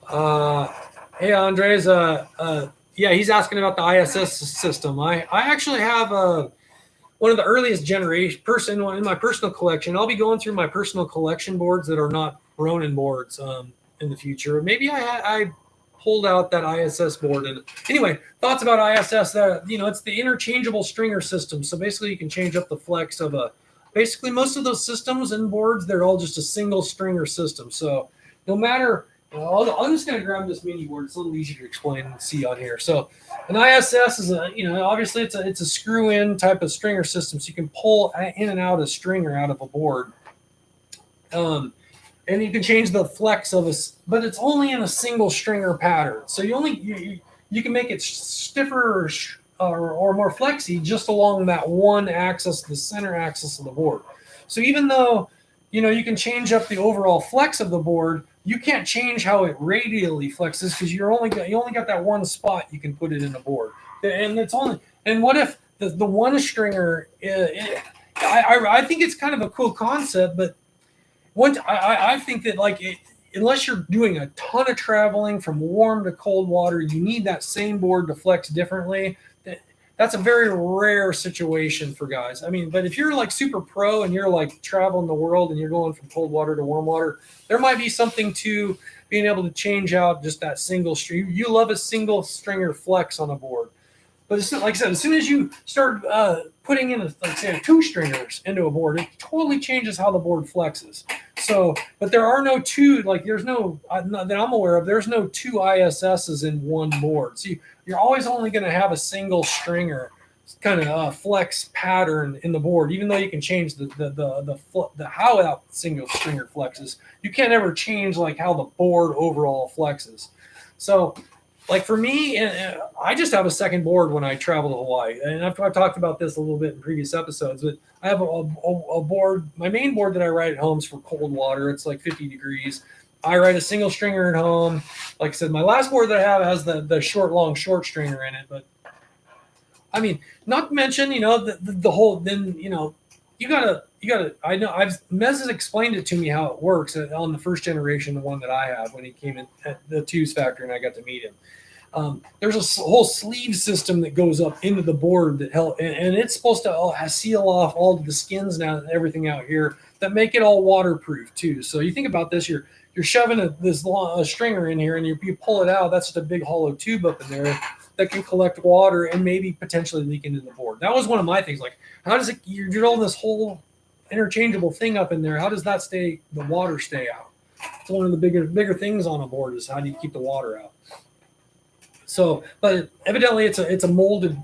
Hey, Andres. Yeah, he's asking about the ISS system. I actually have one of the earliest generation in my personal collection. I'll be going through my personal collection boards that are not Ronin boards in the future. Maybe I pulled out that ISS board. And anyway, thoughts about ISS. That it's the interchangeable stringer system. So basically, you can change up the flex of basically most of those systems and boards. They're all just a single stringer system. So no matter. I'm just going to grab this mini board. It's a little easier to explain and see on here. So an ISS is obviously it's a screw-in type of stringer system. So you can pull in and out a stringer out of a board. And you can change the flex of but it's only in a single stringer pattern. So you can make it stiffer or more flexy just along that one axis, the center axis of the board. So even though you can change up the overall flex of the board, you can't change how it radially flexes because you only got that one spot you can put it in the board, and what if the one stringer? I think it's kind of a cool concept, but I think that unless you're doing a ton of traveling from warm to cold water, you need that same board to flex differently. That's a very rare situation for guys. I mean, but if you're like super pro and you're like traveling the world and you're going from cold water to warm water, there might be something to being able to change out just that single string. You love a single stringer flex on a board. But like I said, as soon as you start putting in, let's say, 2 stringers into a board, it totally changes how the board flexes. So, but there are no 2, there's no, that I'm aware of, there's no 2 ISSs in one board. So you're always only going to have a single stringer kind of flex pattern in the board, even though you can change the how that single stringer flexes. You can't ever change how the board overall flexes. So, for me, I just have a second board when I travel to Hawaii. And I've talked about this a little bit in previous episodes, but I have a board. My main board that I ride at home is for cold water. It's 50 degrees. I ride a single stringer at home. Like I said, my last board that I have has the short stringer in it. But I mean, not to mention, the whole, then, you gotta, I know Mez has explained it to me how it works on the first generation, the one that I have when he came in at the Two's factory and I got to meet him. There's a whole sleeve system that goes up into the board that and it's supposed to seal off all the skins now and everything out here that make it all waterproof too. So you think about this, you're shoving this long stringer in here and you pull it out, that's just a big hollow tube up in there that can collect water and maybe potentially leak into the board. That was one of my things. How does you're holding this whole interchangeable thing up in there? How does the water stay out? It's one of the bigger things on a board is how do you keep the water out? So, but evidently it's a molded,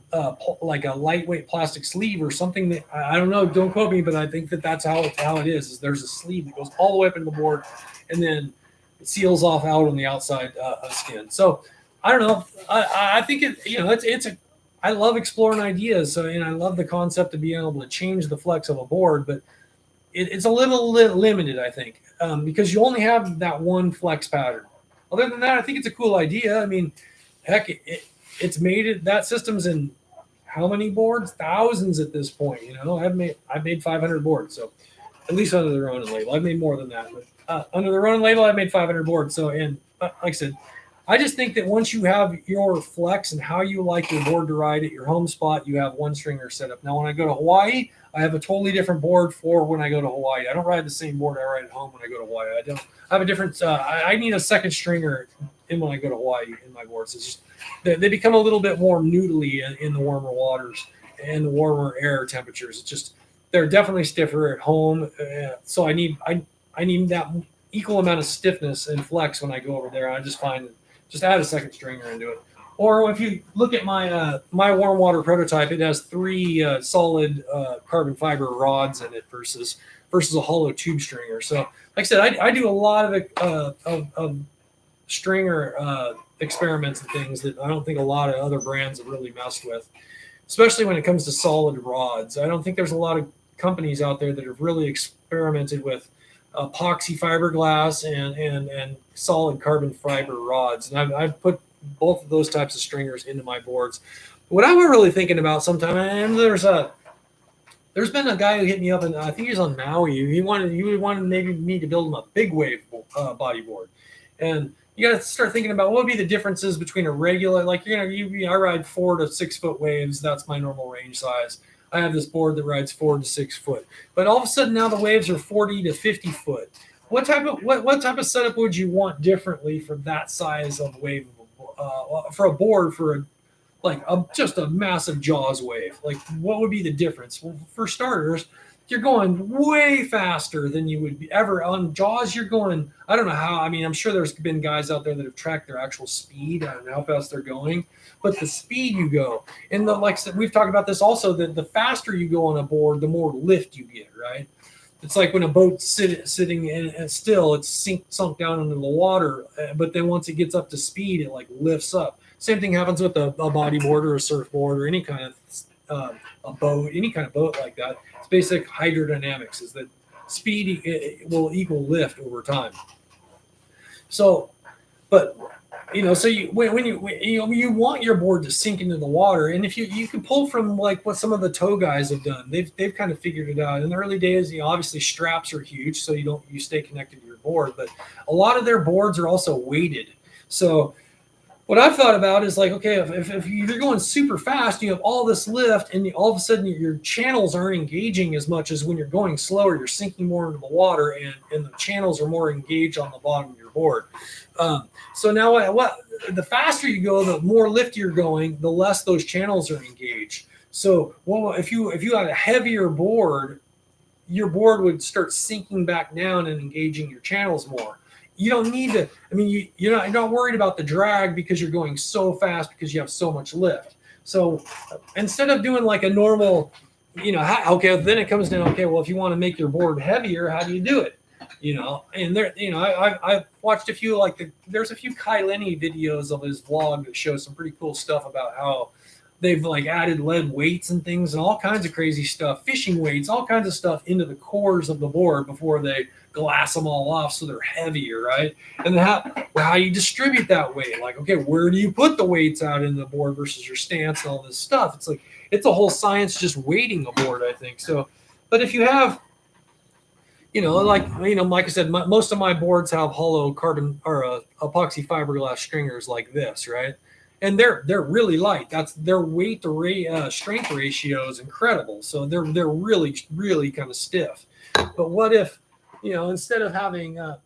like a lightweight plastic sleeve or something that I don't know. Don't quote me, but I think that's how it is there's a sleeve that goes all the way up into the board, and then it seals off out on the outside of skin. So I don't know. I think I love exploring ideas. So, and I love the concept of being able to change the flex of a board, but it's a little limited, I think, because you only have that one flex pattern. Other than that, I think it's a cool idea. I mean, heck, it's made that system's in how many boards? Thousands at this point. I've made 500 boards, so at least under the Ronin label. I've made more than that, but under the Ronin label, I've made 500 boards. So, and like I said, I just think that once you have your flex and how you like your board to ride at your home spot, you have one stringer set up. Now, when I go to Hawaii, I have a totally different board for when I go to Hawaii. I don't ride the same board I ride at home when I go to Hawaii. I have a different. I need a second stringer when I go to Hawaii in my boards. It's just they become a little bit more noodly in the warmer waters and the warmer air temperatures. It's just they're definitely stiffer at home. So I need that equal amount of stiffness and flex when I go over there. I just find just add a second stringer into it. Or if you look at my warm water prototype, it has 3 solid carbon fiber rods in it versus a hollow tube stringer. So, like I said, I do a lot of stringer experiments and things that I don't think a lot of other brands have really messed with, especially when it comes to solid rods. I don't think there's a lot of companies out there that have really experimented with epoxy fiberglass and solid carbon fiber rods. And I've put both of those types of stringers into my boards. What I'm really thinking about sometime, and there's been a guy who hit me up, and I think he's on Maui. He wanted maybe me to build him a big wave bodyboard, and you got to start thinking about what would be the differences between a regular, like I ride 4 to 6 foot waves. That's my normal range size. I have this board that rides 4 to 6 foot, but all of a sudden now the waves are 40 to 50 foot. What type of setup would you want differently for that size of wave for a board just a massive Jaws wave? Like, what would be the difference? Well, for starters, you're going way faster than you would be ever on Jaws. You're going, I don't know how. I mean, I'm sure there's been guys out there that have tracked their actual speed. I don't know how fast they're going, but the speed you go, and like I said, we've talked about this also, that the faster you go on a board, the more lift you get, right? It's like when a boat's sitting in still, it's sunk down into the water, but then once it gets up to speed, it like lifts up. Same thing happens with a bodyboard or a surfboard or any kind of a boat, any kind of boat like that. It's basic hydrodynamics, is that speed will equal lift over time. So, but so when you want your board to sink into the water, and if you can pull from like what some of the tow guys have done, they've kind of figured it out. In the early days, obviously straps are huge, so you stay connected to your board, but a lot of their boards are also weighted. So what I've thought about is like, okay, if you're going super fast, you have all this lift, and all of a sudden your channels aren't engaging as much as when you're going slower. You're sinking more into the water, and the channels are more engaged on the bottom of your board. So now, what the faster you go, the more lift you're going, the less those channels are engaged. So, if you had a heavier board, your board would start sinking back down and engaging your channels more. You don't need to. I mean, you're not worried about the drag because you're going so fast because you have so much lift. So instead of doing like a normal, okay, then it comes down. Okay, well, if you want to make your board heavier, how do you do it? And there, I've watched a few there's a few Kai Lenny videos of his vlog that show some pretty cool stuff about how they've like added lead weights and things and all kinds of crazy stuff, fishing weights, all kinds of stuff into the cores of the board before they glass them all off so they're heavier, right? And then how you distribute that weight, like, okay, where do you put the weights out in the board versus your stance and all this stuff? It's like it's a whole science just weighting a board, I think. So, but if you have like I said, most of my boards have hollow carbon or epoxy fiberglass stringers like this, right? And they're really light. That's their weight to strength ratio is incredible. So they're really, really kind of stiff. But what if, instead of having a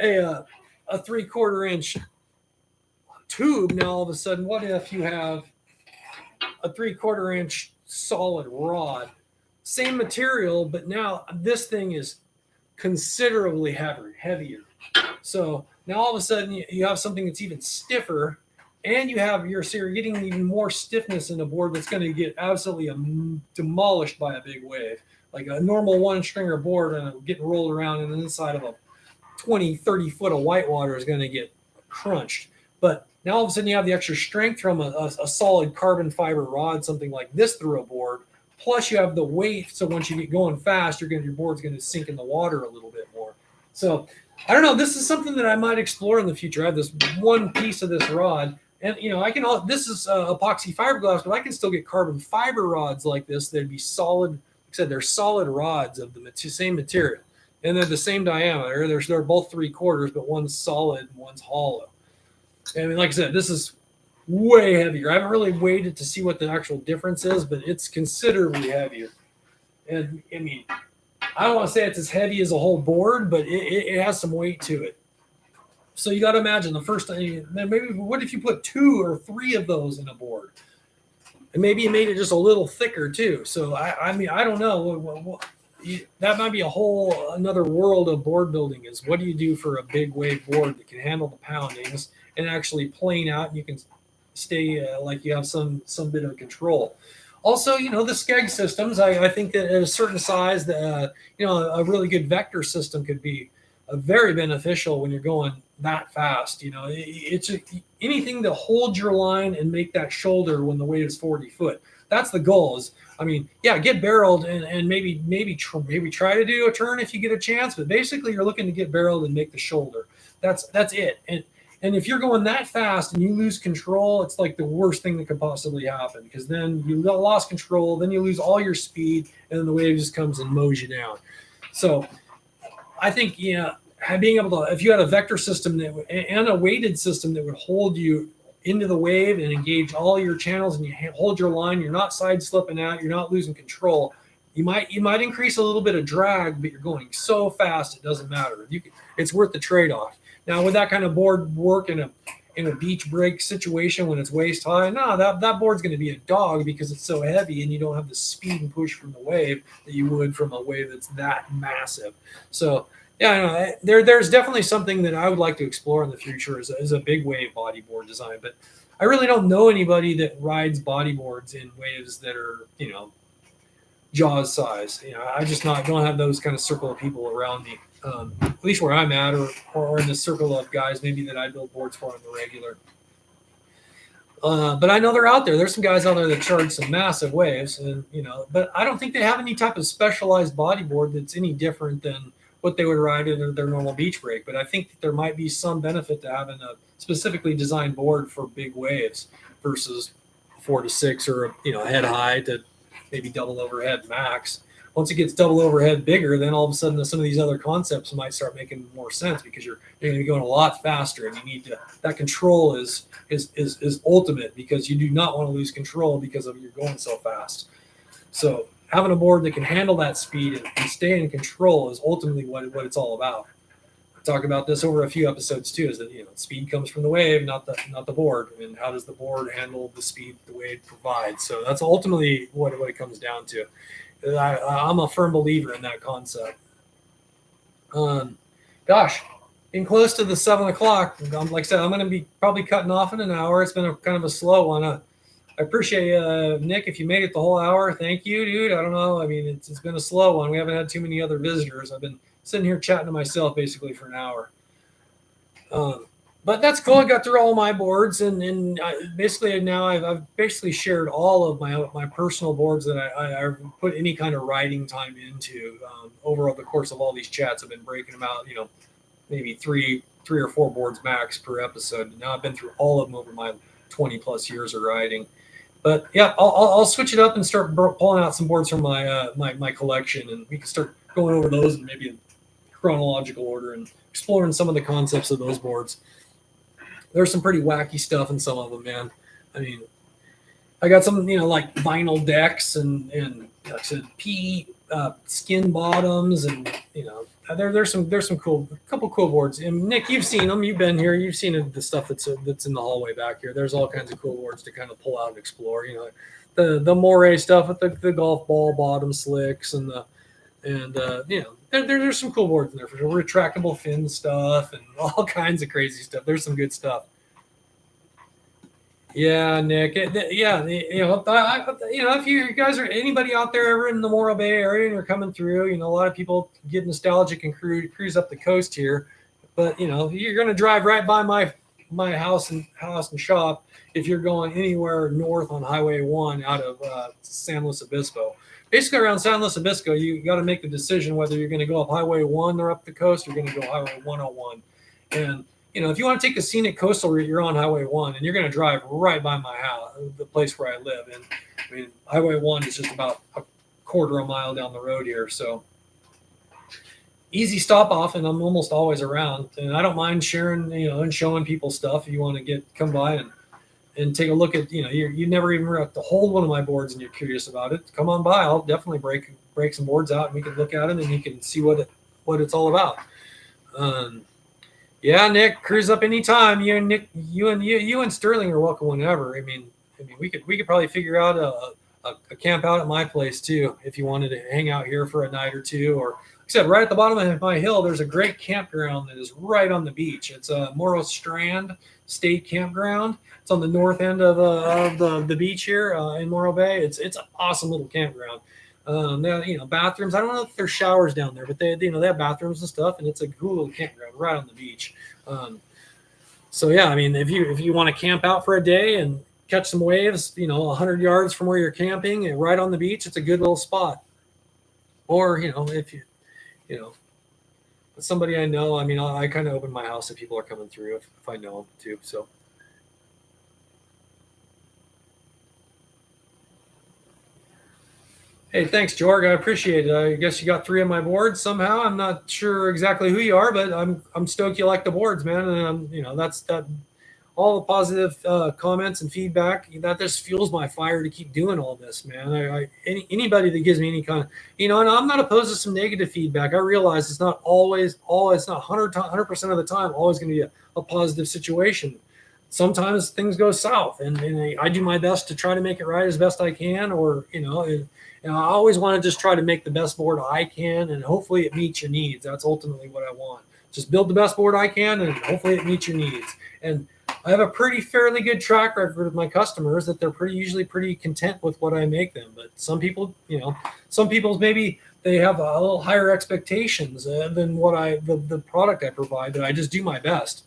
3/4 inch tube, now all of a sudden, what if you have a 3/4 inch solid rod? Same material, but now this thing is considerably heavier. So now all of a sudden you have something that's even stiffer, and you're getting even more stiffness in a board that's going to get absolutely demolished by a big wave. Like a normal one stringer board and getting rolled around in the inside of a 20, 30 foot of whitewater is going to get crunched. But now all of a sudden you have the extra strength from a solid carbon fiber rod, something like this, through a board. Plus you have the weight, so once you get going fast, your board's going to sink in the water a little bit more. So I don't know. This is something that I might explore in the future. I have this one piece of this rod, and this is epoxy fiberglass, but I can still get carbon fiber rods like this. They'd be solid. Like I said, they're solid rods of the same material, and they're the same diameter. They're both 3/4, but one's solid and one's hollow. I mean, like I said, this is way heavier. I haven't really weighed it to see what the actual difference is, but it's considerably heavier. And I mean, I don't want to say it's as heavy as a whole board, but it has some weight to it. So you got to imagine the first time, maybe what if you put 2 or 3 of those in a board? And maybe you made it just a little thicker too. So I mean, I don't know. That might be another world of board building, is what do you do for a big wave board that can handle the poundings and actually plane out, and you can stay like you have some bit of control. Also, the skeg systems, I think that at a certain size, a really good vector system could be very beneficial when you're going that fast. It's anything to hold your line and make that shoulder when the weight is 40 foot. That's the goal. Get barreled and maybe try to do a turn if you get a chance. But basically, you're looking to get barreled and make the shoulder. That's it. And if you're going that fast and you lose control, it's like the worst thing that could possibly happen, because then you lost control, then you lose all your speed, and then the wave just comes and mows you down. So I think, being able to, if you had a vector system and a weighted system that would hold you into the wave and engage all your channels, and you hold your line, you're not side slipping out, you're not losing control. You might increase a little bit of drag, but you're going so fast it doesn't matter. It's worth the trade-off. Now, would that kind of board work in a beach break situation when it's waist high? No, that board's going to be a dog because it's so heavy and you don't have the speed and push from the wave that you would from a wave that's that massive. So yeah, there's definitely something that I would like to explore in the future as a big wave bodyboard design. But I really don't know anybody that rides bodyboards in waves that are, Jaws size. I just don't have those kind of circle of people around me. At least where I'm at, or in the circle of guys maybe that I build boards for on the regular. But I know they're out there. There's some guys out there that charge some massive waves, and but I don't think they have any type of specialized bodyboard that's any different than what they would ride in their normal beach break. But I think that there might be some benefit to having a specifically designed board for big waves versus 4 to 6 or head high to maybe double overhead max. Once it gets double overhead bigger, then all of a sudden some of these other concepts might start making more sense, because you're going to be going a lot faster, and you need that control is ultimate, because you do not want to lose control because of you're going so fast. So having a board that can handle that speed and stay in control is ultimately what it's all about. I talk about this over a few episodes too, is that speed comes from the wave, not the board, and how does the board handle the speed the wave provides. So that's ultimately what it comes down to. I'm a firm believer in that concept. Getting close to the 7 o'clock. Like I said, I'm going to be probably cutting off in an hour. It's been kind of a slow one. I appreciate Nick, if you made it the whole hour. Thank you, dude. I don't know. I mean, it's been a slow one. We haven't had too many other visitors. I've been sitting here chatting to myself basically for an hour. But that's cool. I got through all my boards, and basically now I've basically shared all of my personal boards that I put any kind of writing time into over the course of all these chats. I've been breaking them out, maybe three or four boards max per episode. And now I've been through all of them over my 20 plus years of riding. But yeah, I'll switch it up and start pulling out some boards from my collection, and we can start going over those in maybe in chronological order and exploring some of the concepts of those boards. There's some pretty wacky stuff in some of them, man. I mean, I got some, like vinyl decks and like I said, PE skin bottoms, and there's some couple cool boards. And Nick, you've seen them. You've been here. You've seen the stuff that's in the hallway back here. There's all kinds of cool boards to kind of pull out and explore. The moray stuff with the golf ball bottom slicks there's some cool boards in there for sure. Retractable fin stuff and all kinds of crazy stuff. There's some good stuff. Yeah, Nick. If you guys are anybody out there ever in the Morro Bay area and you're coming through, a lot of people get nostalgic and cruise up the coast here. But you're going to drive right by my house and shop if you're going anywhere north on Highway 1 out of San Luis Obispo. Basically, around San Luis Obispo, you got to make the decision whether you're going to go up Highway 1 or up the coast, or you're going to go Highway 101. And, if you want to take the scenic coastal route, you're on Highway 1, and you're going to drive right by my house, the place where I live. And, Highway 1 is just about a quarter of a mile down the road here. So, easy stop off, and I'm almost always around. And I don't mind sharing, and showing people stuff if you want to come by and take a look at, you never even have to hold one of my boards and you're curious about it. Come on by. I'll definitely break some boards out, and we can look at them and you can see what it's all about. Yeah, Nick, cruise up anytime. You and Nick, you and Sterling are welcome whenever. We could probably figure out a camp out at my place too, if you wanted to hang out here for a night or two. Or like I said, right at the bottom of my hill, there's a great campground that is right on the beach. It's a Morro Strand State Campground. It's on the north end of the beach here in Morro Bay. It's an awesome little campground. They have, bathrooms. I don't know if there's showers down there, but they have bathrooms and stuff, and it's a cool little campground right on the beach. So yeah, I mean, if you want to camp out for a day and catch some waves, 100 yards from where you're camping and right on the beach, it's a good little spot. Or if you know somebody I know, I mean, I kind of open my house if people are coming through if I know them too. So. Hey, thanks, George. I appreciate it. I guess you got 3 of my boards somehow. I'm not sure exactly who you are, but I'm stoked you like the boards, man. And that's that. All the positive comments and feedback that just fuels my fire to keep doing all this, man. Anybody that gives me any kind of, and I'm not opposed to some negative feedback. I realize it's not always, it's not 100% of the time always going to be a positive situation. Sometimes things go south, and I do my best to try to make it right as best I can, or I always want to just try to make the best board I can, and hopefully it meets your needs. That's ultimately what I want. Just build the best board I can, and hopefully it meets your needs. And I have a fairly good track record with my customers that they're usually pretty content with what I make them. But some people, maybe they have a little higher expectations than what the product I provide. But I just do my best.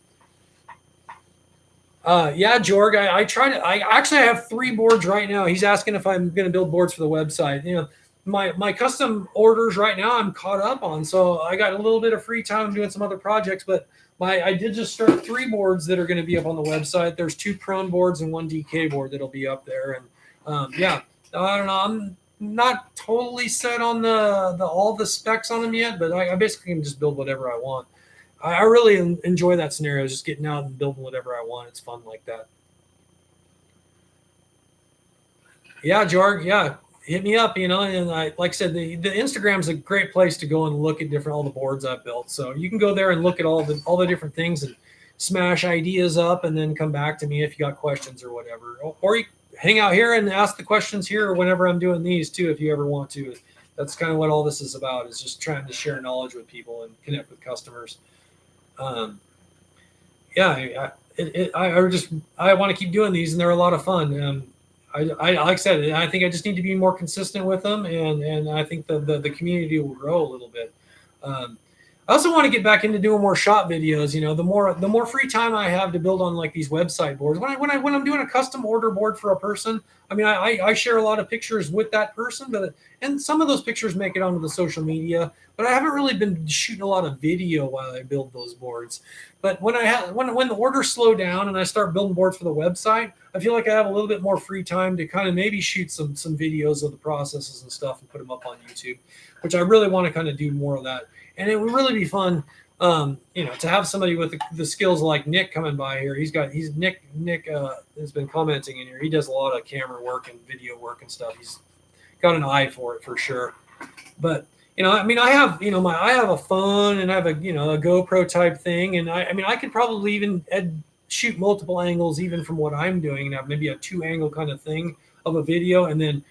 Yeah, Jorg, I actually have 3 boards right now. He's asking if I'm going to build boards for the website. My custom orders right now I'm caught up on, so I got a little bit of free time doing some other projects. But I did just start 3 boards that are going to be up on the website. There's 2 prone boards and 1 DK board that'll be up there. And yeah, I don't know. I'm not totally set on all the specs on them yet, but I basically can just build whatever I want. I really enjoy that scenario, just getting out and building whatever I want. It's fun like that. Yeah, Jorg. Yeah, hit me up. And like I said, the Instagram's a great place to go and look at all the boards I've built. So you can go there and look at all the different things and smash ideas up, and then come back to me if you got questions or whatever. Or you hang out here and ask the questions here, or whenever I'm doing these too, if you ever want to. That's kind of what all this is about, is just trying to share knowledge with people and connect with customers. Yeah, I want to keep doing these, and they're a lot of fun. I like I said, I think I just need to be more consistent with them, and I think the community will grow a little bit. I also want to get back into doing more shop videos. The more free time I have to build on like these website boards. When I'm doing a custom order board for a person, I mean, I share a lot of pictures with that person, and some of those pictures make it onto the social media. But I haven't really been shooting a lot of video while I build those boards. But when the orders slow down and I start building boards for the website, I feel like I have a little bit more free time to kind of maybe shoot some videos of the processes and stuff and put them up on YouTube, which I really want to kind of do more of that. And it would really be fun, to have somebody with the skills like Nick coming by here. Nick has been commenting in here. He does a lot of camera work and video work and stuff. He's got an eye for it for sure. But I mean, I have I have a phone, and I have a GoPro type thing, and I could probably even shoot multiple angles even from what I'm doing, and have maybe a 2-angle kind of thing of a video, and then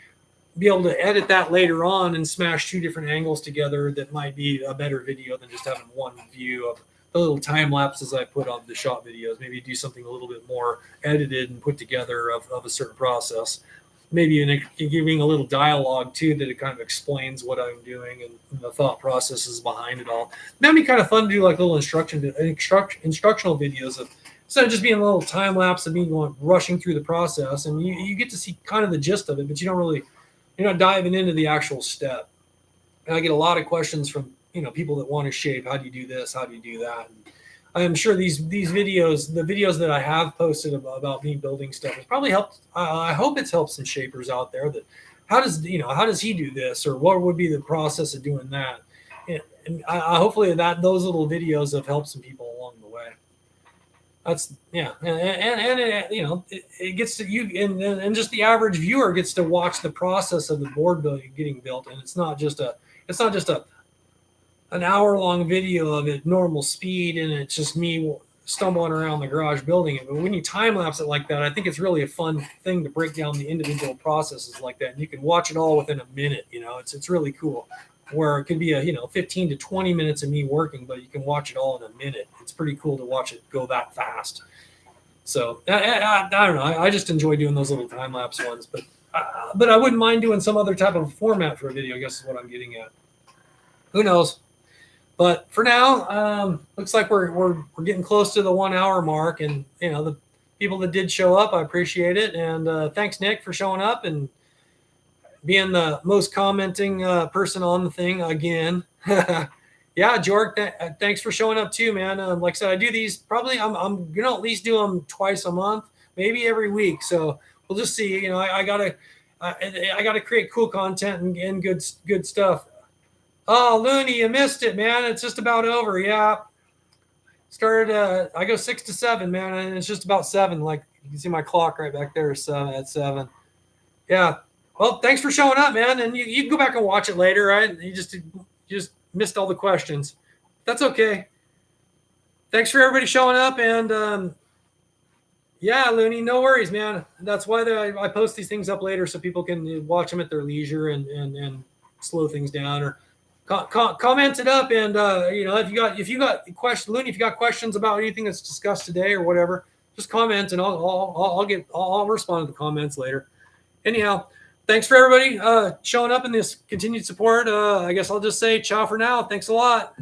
be able to edit that later on and smash 2 different angles together that might be a better video than just having one view of the little time lapses I put on the shot videos. Maybe do something a little bit more edited and put together of a certain process. Maybe giving a little dialogue too, that it kind of explains what I'm doing and the thought processes behind it all. That'd be kind of fun to do, like little instructional videos of, instead of just being a little time lapse of me going rushing through the process, and you get to see kind of the gist of it, but you're not diving into the actual step. And I get a lot of questions from people that want to shape. How do you do this? How do you do that? And I'm sure these videos, the videos that I have posted about me building stuff, has probably helped. I hope it's helped some shapers out there. That how does he do this, or what would be the process of doing that? And hopefully those little videos have helped some people along the way. That's and it gets to you, and just the average viewer gets to watch the process of the board getting built, and it's not just an hour-long video of it normal speed, and it's just me stumbling around the garage building it. But when you time lapse it like that, I think it's really a fun thing to break down the individual processes like that, and you can watch it all within a minute. It's really cool. Where it could be 15 to 20 minutes of me working, but you can watch it all in a minute. It's pretty cool to watch it go that fast. So I don't know. I just enjoy doing those little time lapse ones. But but I wouldn't mind doing some other type of format for a video, I guess is what I'm getting at. Who knows? But for now, looks like we're getting close to the 1 hour mark, and the people that did show up, I appreciate it, and thanks Nick for showing up and being the most commenting person on the thing again. Yeah, Jorg, thanks for showing up too, man. Like I said, I do these probably. I'm gonna at least do them twice a month, maybe every week. So we'll just see. I gotta create cool content and good stuff. Oh, Looney, you missed it, man. It's just about over. Yeah, started. I go 6 to 7, man, and it's just about 7. Like you can see my clock right back there. So at 7. Yeah. Well, thanks for showing up, man. And you can go back and watch it later, right? You just missed all the questions. That's okay. Thanks for everybody showing up. And yeah, Looney, no worries, man. That's why I post these things up later so people can watch them at their leisure and slow things down, or comment it up. And if you got questions, Looney, if you got questions about anything that's discussed today or whatever, just comment and I'll respond to the comments later. Anyhow, thanks for everybody showing up in this continued support. I guess I'll just say ciao for now. Thanks a lot.